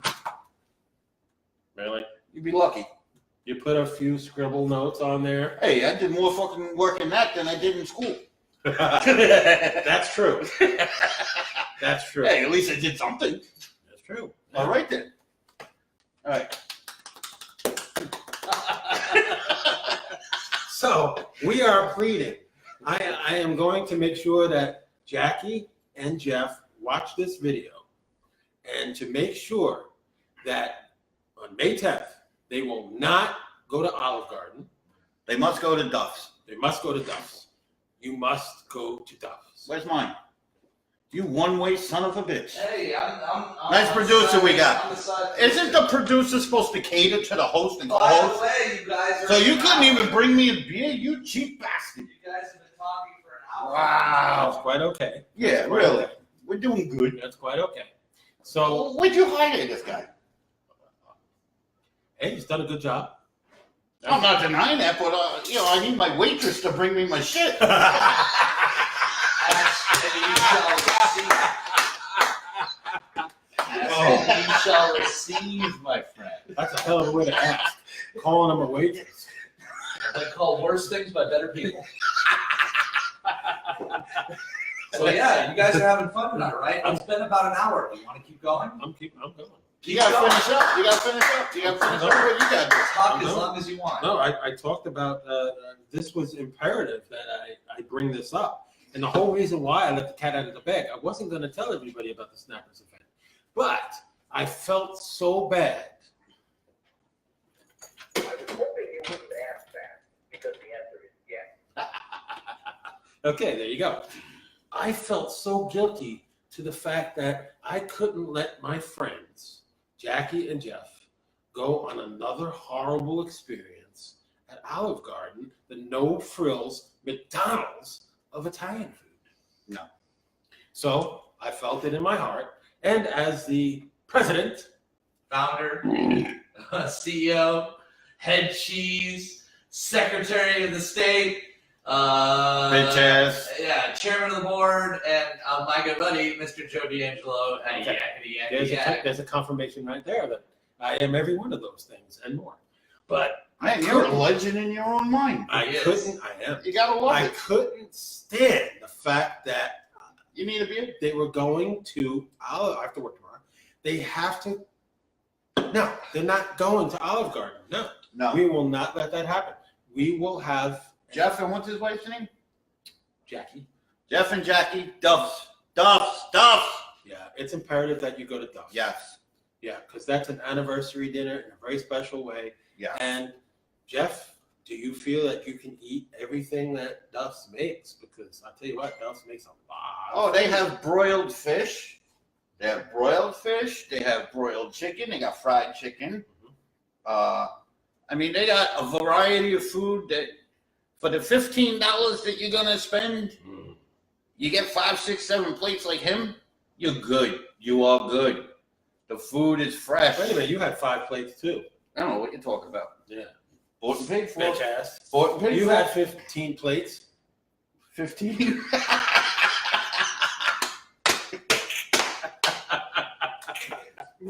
[SPEAKER 1] Really?
[SPEAKER 2] You'd be lucky.
[SPEAKER 1] You put a few scribble notes on there.
[SPEAKER 2] Hey, I did more fucking work in that than I did in school.
[SPEAKER 1] That's true. That's true.
[SPEAKER 2] Hey, at least I did something.
[SPEAKER 1] That's true.
[SPEAKER 2] All right then. All right.
[SPEAKER 1] So we are pleading. I am going to make sure that Jackie and Jeff watch this video, and to make sure that on May 10th, they will not go to Olive Garden.
[SPEAKER 2] They must go to Duff's.
[SPEAKER 1] They must go to Duff's. You must go to Duff's.
[SPEAKER 2] Where's mine? You one-way son of a bitch.
[SPEAKER 3] Hey, I'm
[SPEAKER 2] Nice producer we got.
[SPEAKER 3] I'm the side
[SPEAKER 2] Isn't the producer supposed to cater to the host and
[SPEAKER 3] By the
[SPEAKER 2] co-host?
[SPEAKER 3] way, you guys are.
[SPEAKER 2] So you couldn't even bring me a beer, you cheap bastard.
[SPEAKER 3] You guys have been talking for an hour.
[SPEAKER 1] That's
[SPEAKER 2] Wow.
[SPEAKER 1] quite okay.
[SPEAKER 2] Yeah,
[SPEAKER 1] That's quite
[SPEAKER 2] really.
[SPEAKER 1] okay.
[SPEAKER 2] We're doing good.
[SPEAKER 1] That's quite okay. So,
[SPEAKER 2] Where'd you hire this guy?
[SPEAKER 1] hey, he's done a good job.
[SPEAKER 2] I'm not denying that, but I need my waitress to bring me my shit.
[SPEAKER 3] And you shall receive.
[SPEAKER 1] Oh.
[SPEAKER 3] And you shall receive, my friend.
[SPEAKER 1] That's a hell of a way to ask. Calling him a waitress.
[SPEAKER 3] They call worse things by better people. So yeah, you guys are having fun tonight, right? It's been about an hour. Do you want to keep going?
[SPEAKER 1] I'm going.
[SPEAKER 2] You gotta finish up. You gotta finish up. You gotta finish up what you got.
[SPEAKER 3] Talk as
[SPEAKER 1] No.
[SPEAKER 3] long as you want.
[SPEAKER 1] No, I talked about this was imperative that I bring this up. And the whole reason why I let the cat out of the bag, I wasn't going to tell everybody about the Snappers event. But I felt so bad.
[SPEAKER 4] I was hoping you wouldn't ask that because the answer is yes.
[SPEAKER 1] Okay, there you go. I felt so guilty to the fact that I couldn't let my friends, Jackie and Jeff, go on another horrible experience at Olive Garden, the no-frills McDonald's of Italian food.
[SPEAKER 2] No.
[SPEAKER 1] So I felt it in my heart. And as the president,
[SPEAKER 3] Founder, CEO, head cheese, secretary of the state,
[SPEAKER 2] Bitch ass.
[SPEAKER 3] yeah, chairman of the board, and my good buddy, Mr. Joe D'Angelo, and
[SPEAKER 1] there's a confirmation right there that I am every one of those things and more. But
[SPEAKER 2] Man, you're a legend in your own mind.
[SPEAKER 1] I
[SPEAKER 3] He is.
[SPEAKER 1] couldn't, I am.
[SPEAKER 2] You gotta love
[SPEAKER 1] I
[SPEAKER 2] it.
[SPEAKER 1] couldn't stand the fact that
[SPEAKER 2] You need a beer?
[SPEAKER 1] they were going to Olive. I have to work tomorrow. They have to. No, they're not going to Olive Garden. No,
[SPEAKER 2] No.
[SPEAKER 1] we will not let that happen. We will have
[SPEAKER 2] Jeff and what's his wife's name?
[SPEAKER 1] Jackie.
[SPEAKER 2] Jeff and Jackie. Duff's. Duff's. Duff's.
[SPEAKER 1] Yeah, it's imperative that you go to Duff's.
[SPEAKER 2] Yes.
[SPEAKER 1] Yeah, because that's an anniversary dinner in a very special way.
[SPEAKER 2] Yeah.
[SPEAKER 1] And Jeff, do you feel that you can eat everything that Duff's makes? Because I'll tell you what, Duff's makes a lot.
[SPEAKER 2] Oh, they have broiled fish. They have broiled fish. They have broiled chicken. They got fried chicken. I mean, they got a variety of food that for the $15 that you're gonna spend, you get 5, 6, 7 plates like him. You're good. You are good. The food is fresh.
[SPEAKER 1] Wait a minute, you had 5 plates too.
[SPEAKER 2] I don't know what you're talking about.
[SPEAKER 1] Yeah.
[SPEAKER 2] Bought and paid for.
[SPEAKER 1] Bitch ass.
[SPEAKER 2] Bought and paid
[SPEAKER 1] You
[SPEAKER 2] for.
[SPEAKER 1] had 15 plates.
[SPEAKER 2] 15.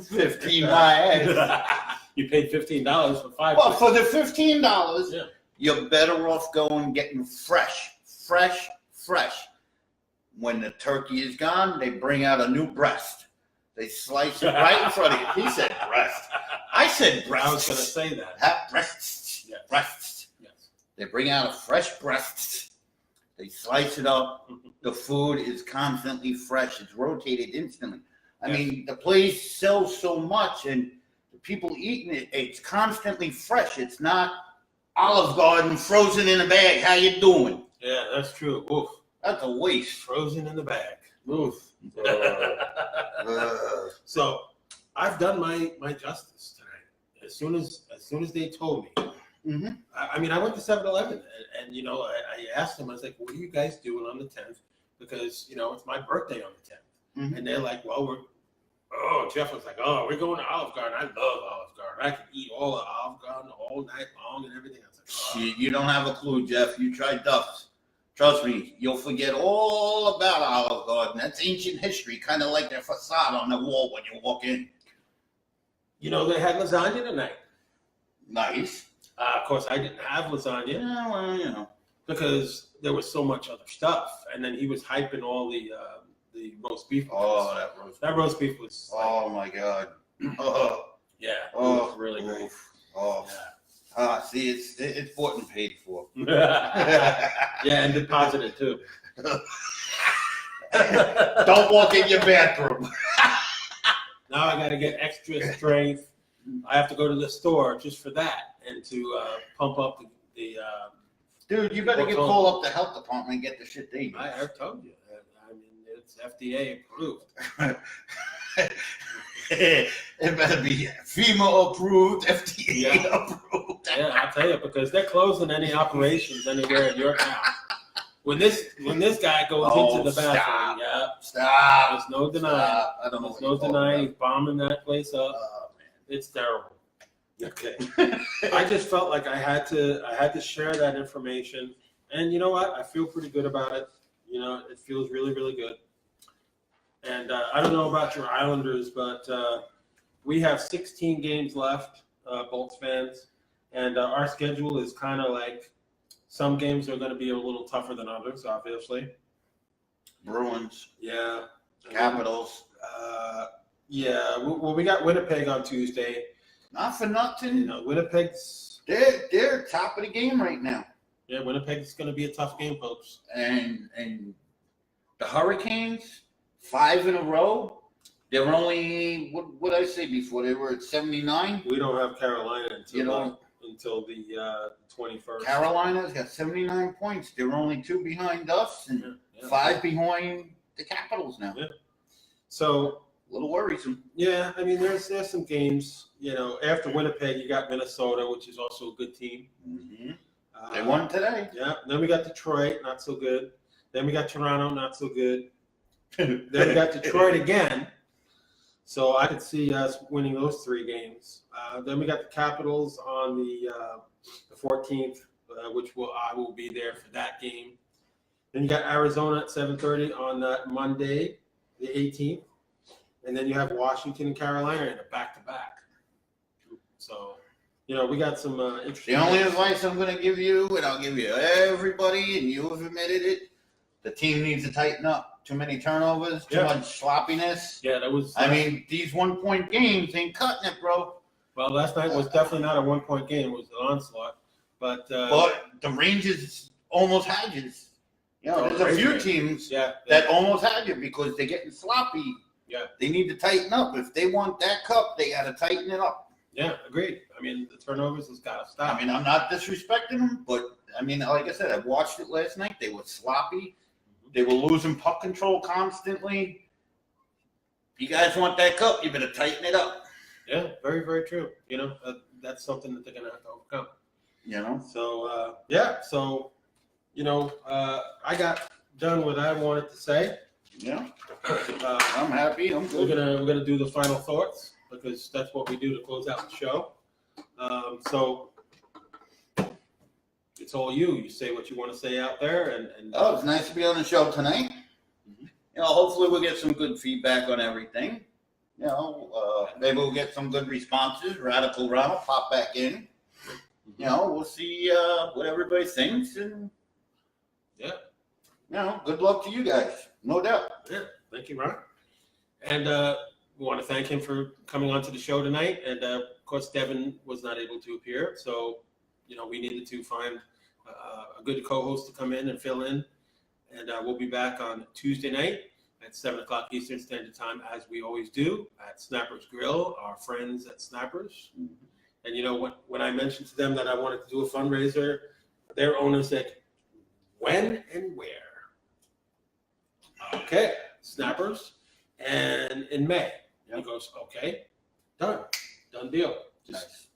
[SPEAKER 2] 15 my ass.
[SPEAKER 1] You paid $15 for 5
[SPEAKER 2] Well,
[SPEAKER 1] plates.
[SPEAKER 2] for the $15,
[SPEAKER 1] Yeah.
[SPEAKER 2] you're better off going getting fresh. When the turkey is gone, they bring out a new breast. They slice it right in front of you. He said breast. I I said breasts.
[SPEAKER 1] I was going to say that.
[SPEAKER 2] Have breasts.
[SPEAKER 1] Yes.
[SPEAKER 2] Breasts.
[SPEAKER 1] Yes.
[SPEAKER 2] They bring out a fresh breast. They slice it up. The food is constantly fresh. It's rotated instantly. I mean, the place sells so much, and the people eating it, it's constantly fresh. It's not Olive Garden frozen in a bag. How you doing?
[SPEAKER 1] Yeah, that's true. Oof.
[SPEAKER 2] That's a waste.
[SPEAKER 1] Frozen in the bag. Oof.
[SPEAKER 2] Uh,
[SPEAKER 1] So I've done my justice tonight. As soon as they told me.
[SPEAKER 2] mhm.
[SPEAKER 1] I mean, I went to 7-Eleven and you know, I asked them, I was like, what are you guys doing on the 10th? Because, you know, it's my birthday on the 10th.
[SPEAKER 2] Mhm.
[SPEAKER 1] And they're like, well, Jeff was like, oh, we're going to Olive Garden. I love Olive Garden. I can eat all of Olive Garden all night long and everything. I was like, oh.
[SPEAKER 2] You don't have a clue, Jeff. You tried Duff's. Trust me, you'll forget all about Olive Garden. That's ancient history, kind of like their facade on the wall when you walk in.
[SPEAKER 1] You know, they had lasagna tonight.
[SPEAKER 2] Nice.
[SPEAKER 1] Of course, I didn't have lasagna
[SPEAKER 2] Yeah, well, you know.
[SPEAKER 1] because there was so much other stuff. And then he was hyping all the roast beef.
[SPEAKER 2] Oh,
[SPEAKER 1] That roast beef was like,
[SPEAKER 2] Oh my God. Oh,
[SPEAKER 1] yeah, it
[SPEAKER 2] oh,
[SPEAKER 1] was really great.
[SPEAKER 2] Oh,
[SPEAKER 1] Yeah.
[SPEAKER 2] see, it's bought and paid for.
[SPEAKER 1] Yeah, and deposited too.
[SPEAKER 2] Don't walk in your bathroom.
[SPEAKER 1] Now I got to get extra strength. I have to go to the store just for that and to pump up the
[SPEAKER 2] Dude, you better call up the health department and get the shit they use.
[SPEAKER 1] I told you. I mean, it's FDA approved.
[SPEAKER 2] It better be FEMA approved, FDA
[SPEAKER 1] Yeah.
[SPEAKER 2] approved.
[SPEAKER 1] Yeah, I'll tell you, because they're closing any operations anywhere in your town. When this guy goes into the bathroom,
[SPEAKER 2] stop.
[SPEAKER 1] yeah,
[SPEAKER 2] Stop.
[SPEAKER 1] there's no denying.
[SPEAKER 2] Stop. I don't know
[SPEAKER 1] There's
[SPEAKER 2] what
[SPEAKER 1] no
[SPEAKER 2] you're talking
[SPEAKER 1] denying
[SPEAKER 2] about.
[SPEAKER 1] he's bombing that place up.
[SPEAKER 2] Oh,
[SPEAKER 1] It's terrible. Okay. I just felt like I had to share that information, and you know what? I feel pretty good about it. You know, it feels really, really good. And I don't know about your Islanders, but we have 16 games left, Bolts fans, and our schedule is kind of like some games are going to be a little tougher than others, obviously.
[SPEAKER 2] Bruins,
[SPEAKER 1] Yeah.
[SPEAKER 2] Capitals.
[SPEAKER 1] Yeah. Well, we got Winnipeg on Tuesday.
[SPEAKER 2] Not for
[SPEAKER 1] You
[SPEAKER 2] nothing.
[SPEAKER 1] know, Winnipeg's.
[SPEAKER 2] They're top of the game right now.
[SPEAKER 1] Yeah, Winnipeg's going to be a tough game, folks.
[SPEAKER 2] And the Hurricanes, 5 in a row. They're only what did I say before? They were at 79.
[SPEAKER 1] We don't have Carolina until
[SPEAKER 2] You know,
[SPEAKER 1] until the 21st.
[SPEAKER 2] Carolina's got 79 points. They're only 2 behind us and
[SPEAKER 1] Yeah.
[SPEAKER 2] 5 behind the Capitals now.
[SPEAKER 1] Yeah. So
[SPEAKER 2] A little worrisome.
[SPEAKER 1] yeah, I mean, there's some games. You know, after Winnipeg, you got Minnesota, which is also a good team.
[SPEAKER 2] Mm-hmm. They won today.
[SPEAKER 1] Yeah. Then we got Detroit, not so good. Then we got Toronto, not so good. Then we got Detroit again. So I could see us winning those 3 games. Then we got the Capitals on the 14th, which I will be there for that game. Then you got Arizona at 7:30 on that Monday, the 18th, and then you have Washington and Carolina in a back-to-back. So, you know, we got some interesting.
[SPEAKER 2] The only advice I'm going to give you, and I'll give you everybody, and you have admitted it, the team needs to tighten up. Too many turnovers, too much sloppiness.
[SPEAKER 1] Yeah, that was.
[SPEAKER 2] I mean, these 1-point games ain't cutting it, bro.
[SPEAKER 1] Well, last night was definitely not a 1-point game. It was an onslaught. But
[SPEAKER 2] The Rangers almost had you. You know, there's a few teams that almost had you because they're getting sloppy.
[SPEAKER 1] Yeah.
[SPEAKER 2] They need to tighten up. If they want that cup, they got to tighten it up.
[SPEAKER 1] Yeah, agreed. I mean, the turnovers has got to stop.
[SPEAKER 2] I mean, I'm not disrespecting them, but I mean, like I said, I watched it last night. They were sloppy. They were losing puck control constantly. If you guys want that cup, you better tighten it up.
[SPEAKER 1] Yeah, very, very true. You know, that's something that they're going to have to overcome.
[SPEAKER 2] You know?
[SPEAKER 1] So, So, you know, I got done what I wanted to say.
[SPEAKER 2] Yeah.
[SPEAKER 1] Uh,
[SPEAKER 2] I'm happy. I'm
[SPEAKER 1] we're
[SPEAKER 2] good.
[SPEAKER 1] gonna do the final thoughts because that's what we do to close out the show. So it's all you. You say what you want to say out there, and
[SPEAKER 2] Oh, it's nice to be on the show tonight.
[SPEAKER 1] Mhm.
[SPEAKER 2] You know, hopefully we'll get some good feedback on everything. You know, maybe we'll get some good responses. Radical Ronald pop back in. You know, we'll see what everybody thinks, and
[SPEAKER 1] yeah,
[SPEAKER 2] you know, good luck to you guys, no doubt.
[SPEAKER 1] yeah. Thank you, Ron. And we want to thank him for coming onto the show tonight. And of course, Devin was not able to appear. So, we needed to find a good co-host to come in and fill in. And we'll be back on Tuesday night at 7 o'clock Eastern Standard Time, as we always do, at Snappers Grill, our friends at Snappers. And when I mentioned to them that I wanted to do a fundraiser, their owner said, when and where? Okay, Snappers, and in May. He goes, okay, done deal.
[SPEAKER 2] Nice.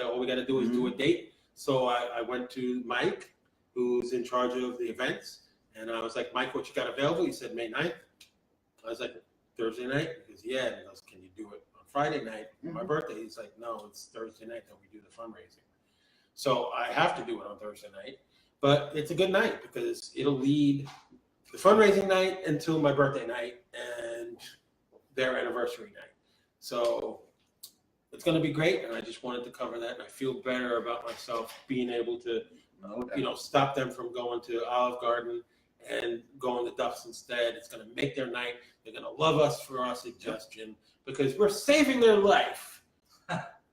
[SPEAKER 1] All we gotta do is do a date. So I went to Mike, who's in charge of the events, and I was like, Mike, what you got available? He said May 9th. I was like, Thursday night? He goes, yeah. And he goes, can you do it on Friday night for my birthday? He's like, no, it's Thursday night that we do the fundraising. So I have to do it on Thursday night, but it's a good night because it'll lead the fundraising night until my birthday night and their anniversary night. So it's going to be great, and I just wanted to cover that. And I feel better about myself being able to, stop them from going to Olive Garden and going to Duff's instead. It's going to make their night. They're going to love us for our suggestion because we're saving their life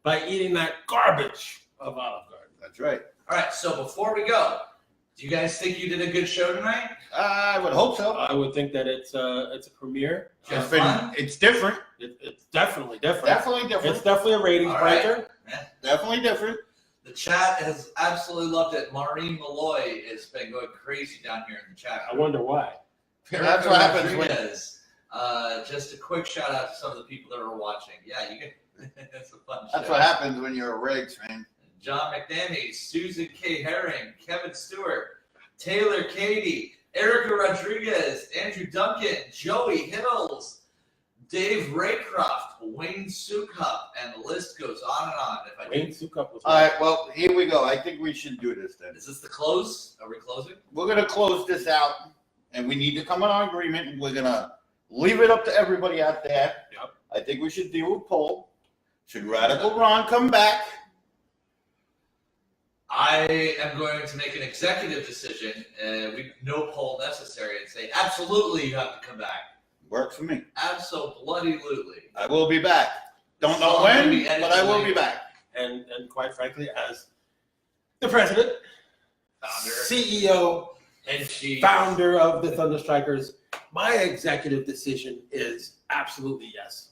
[SPEAKER 1] by eating that garbage of Olive Garden.
[SPEAKER 2] That's right.
[SPEAKER 3] All right, so before we go, do you guys think you did a good show tonight?
[SPEAKER 2] I would hope so.
[SPEAKER 1] I would think that it's a premiere.
[SPEAKER 2] It's different.
[SPEAKER 1] It's definitely different.
[SPEAKER 2] Definitely different.
[SPEAKER 1] It's definitely a ratings breaker.
[SPEAKER 3] Yeah.
[SPEAKER 2] Definitely different.
[SPEAKER 3] The chat has absolutely loved it. Maureen Malloy has been going crazy down here in the chat.
[SPEAKER 1] I wonder why.
[SPEAKER 2] That's what happens when.
[SPEAKER 3] Just a quick shout out to some of the people that are watching. Yeah, you can. It's a fun show.
[SPEAKER 2] That's what happens when you're a Riggs fan.
[SPEAKER 3] John McNamee, Susan K. Herring, Kevin Stewart, Taylor Cady, Erica Rodriguez, Andrew Duncan, Joey Hills, Dave Raycroft, Wayne Sukup, and the list goes on and on.
[SPEAKER 1] Wayne Sukup was
[SPEAKER 2] All right, well, here we go. I think we should do this then.
[SPEAKER 3] Is this the close? Are we closing?
[SPEAKER 2] We're going to close this out, and we need to come on agreement, and we're going to leave it up to everybody out there.
[SPEAKER 1] Yep.
[SPEAKER 2] I think we should do a poll. Should Radical Ron come back?
[SPEAKER 3] I am going to make an executive decision, no poll necessary, and say absolutely you have to come back.
[SPEAKER 2] Works for me.
[SPEAKER 3] Absolutely.
[SPEAKER 2] I will be back. Don't know
[SPEAKER 3] So
[SPEAKER 2] when, but I will be back.
[SPEAKER 1] And quite frankly, as the president,
[SPEAKER 3] Founder,
[SPEAKER 1] CEO,
[SPEAKER 3] and chief.
[SPEAKER 1] founder of the ThunderStrikers, my executive decision is absolutely yes.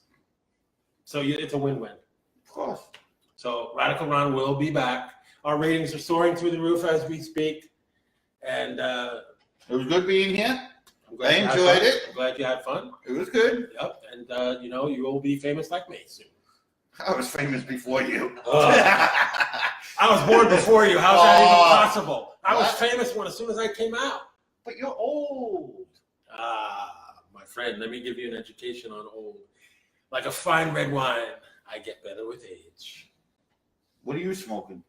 [SPEAKER 1] So it's a win-win.
[SPEAKER 2] Of course.
[SPEAKER 1] So Radical Ron will be back. Our ratings are soaring through the roof as we speak. And
[SPEAKER 2] It was good being here.
[SPEAKER 1] I'm glad
[SPEAKER 2] I
[SPEAKER 1] you had
[SPEAKER 2] enjoyed
[SPEAKER 1] fun.
[SPEAKER 2] it.
[SPEAKER 1] I'm glad you had fun.
[SPEAKER 2] It was good.
[SPEAKER 1] Yep. And, you will be famous like me soon.
[SPEAKER 2] I was famous before you.
[SPEAKER 1] I was born before you. How's that even possible? I was
[SPEAKER 2] What?
[SPEAKER 1] famous as soon as I came out.
[SPEAKER 2] But you're old.
[SPEAKER 1] My friend, let me give you an education on old. Like a fine red wine, I get better with age.
[SPEAKER 2] What are you smoking?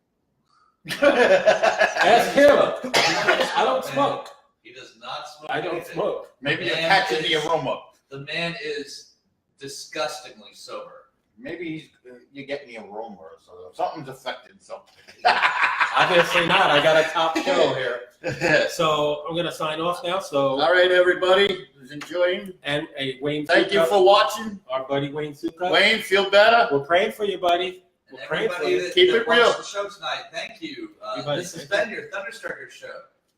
[SPEAKER 1] Ask him. I don't smoke.
[SPEAKER 3] He does not smoke.
[SPEAKER 1] I don't
[SPEAKER 3] anything.
[SPEAKER 1] smoke.
[SPEAKER 2] Maybe you're
[SPEAKER 3] Man
[SPEAKER 2] catching the
[SPEAKER 3] is-
[SPEAKER 2] aroma.
[SPEAKER 3] The man is disgustingly sober.
[SPEAKER 2] Maybe you're getting the aroma or something. Something's affecting something.
[SPEAKER 1] Obviously not. I got a top show here. So I'm going to sign off now. So
[SPEAKER 2] All right, everybody. Was enjoying.
[SPEAKER 1] and Wayne
[SPEAKER 2] Thank you
[SPEAKER 1] Sukup,
[SPEAKER 2] for watching.
[SPEAKER 1] our buddy Wayne Sukup.
[SPEAKER 2] Wayne, feel better?
[SPEAKER 1] We're praying for you, buddy.
[SPEAKER 3] And
[SPEAKER 1] We're praying for
[SPEAKER 3] everybody
[SPEAKER 1] you.
[SPEAKER 3] that,
[SPEAKER 2] Keep
[SPEAKER 3] that
[SPEAKER 2] it real.
[SPEAKER 3] watched the show tonight, thank you.
[SPEAKER 1] Everybody,
[SPEAKER 3] This has
[SPEAKER 1] thank
[SPEAKER 3] been your ThunderStrikers show.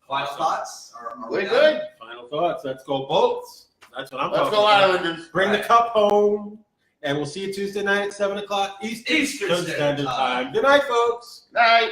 [SPEAKER 3] Final
[SPEAKER 1] Awesome.
[SPEAKER 3] thoughts? Are
[SPEAKER 2] We're
[SPEAKER 3] we
[SPEAKER 2] good.
[SPEAKER 3] done?
[SPEAKER 1] Final thoughts. Let's go Bolts. That's what I'm
[SPEAKER 2] Let's
[SPEAKER 1] talking
[SPEAKER 2] go,
[SPEAKER 1] about.
[SPEAKER 2] Islanders.
[SPEAKER 1] Bring the
[SPEAKER 3] Right.
[SPEAKER 1] cup home. And we'll see you Tuesday night at 7 o'clock Eastern
[SPEAKER 3] Standard
[SPEAKER 1] Standard
[SPEAKER 3] Time.
[SPEAKER 1] Time. Good night, folks.
[SPEAKER 2] Night.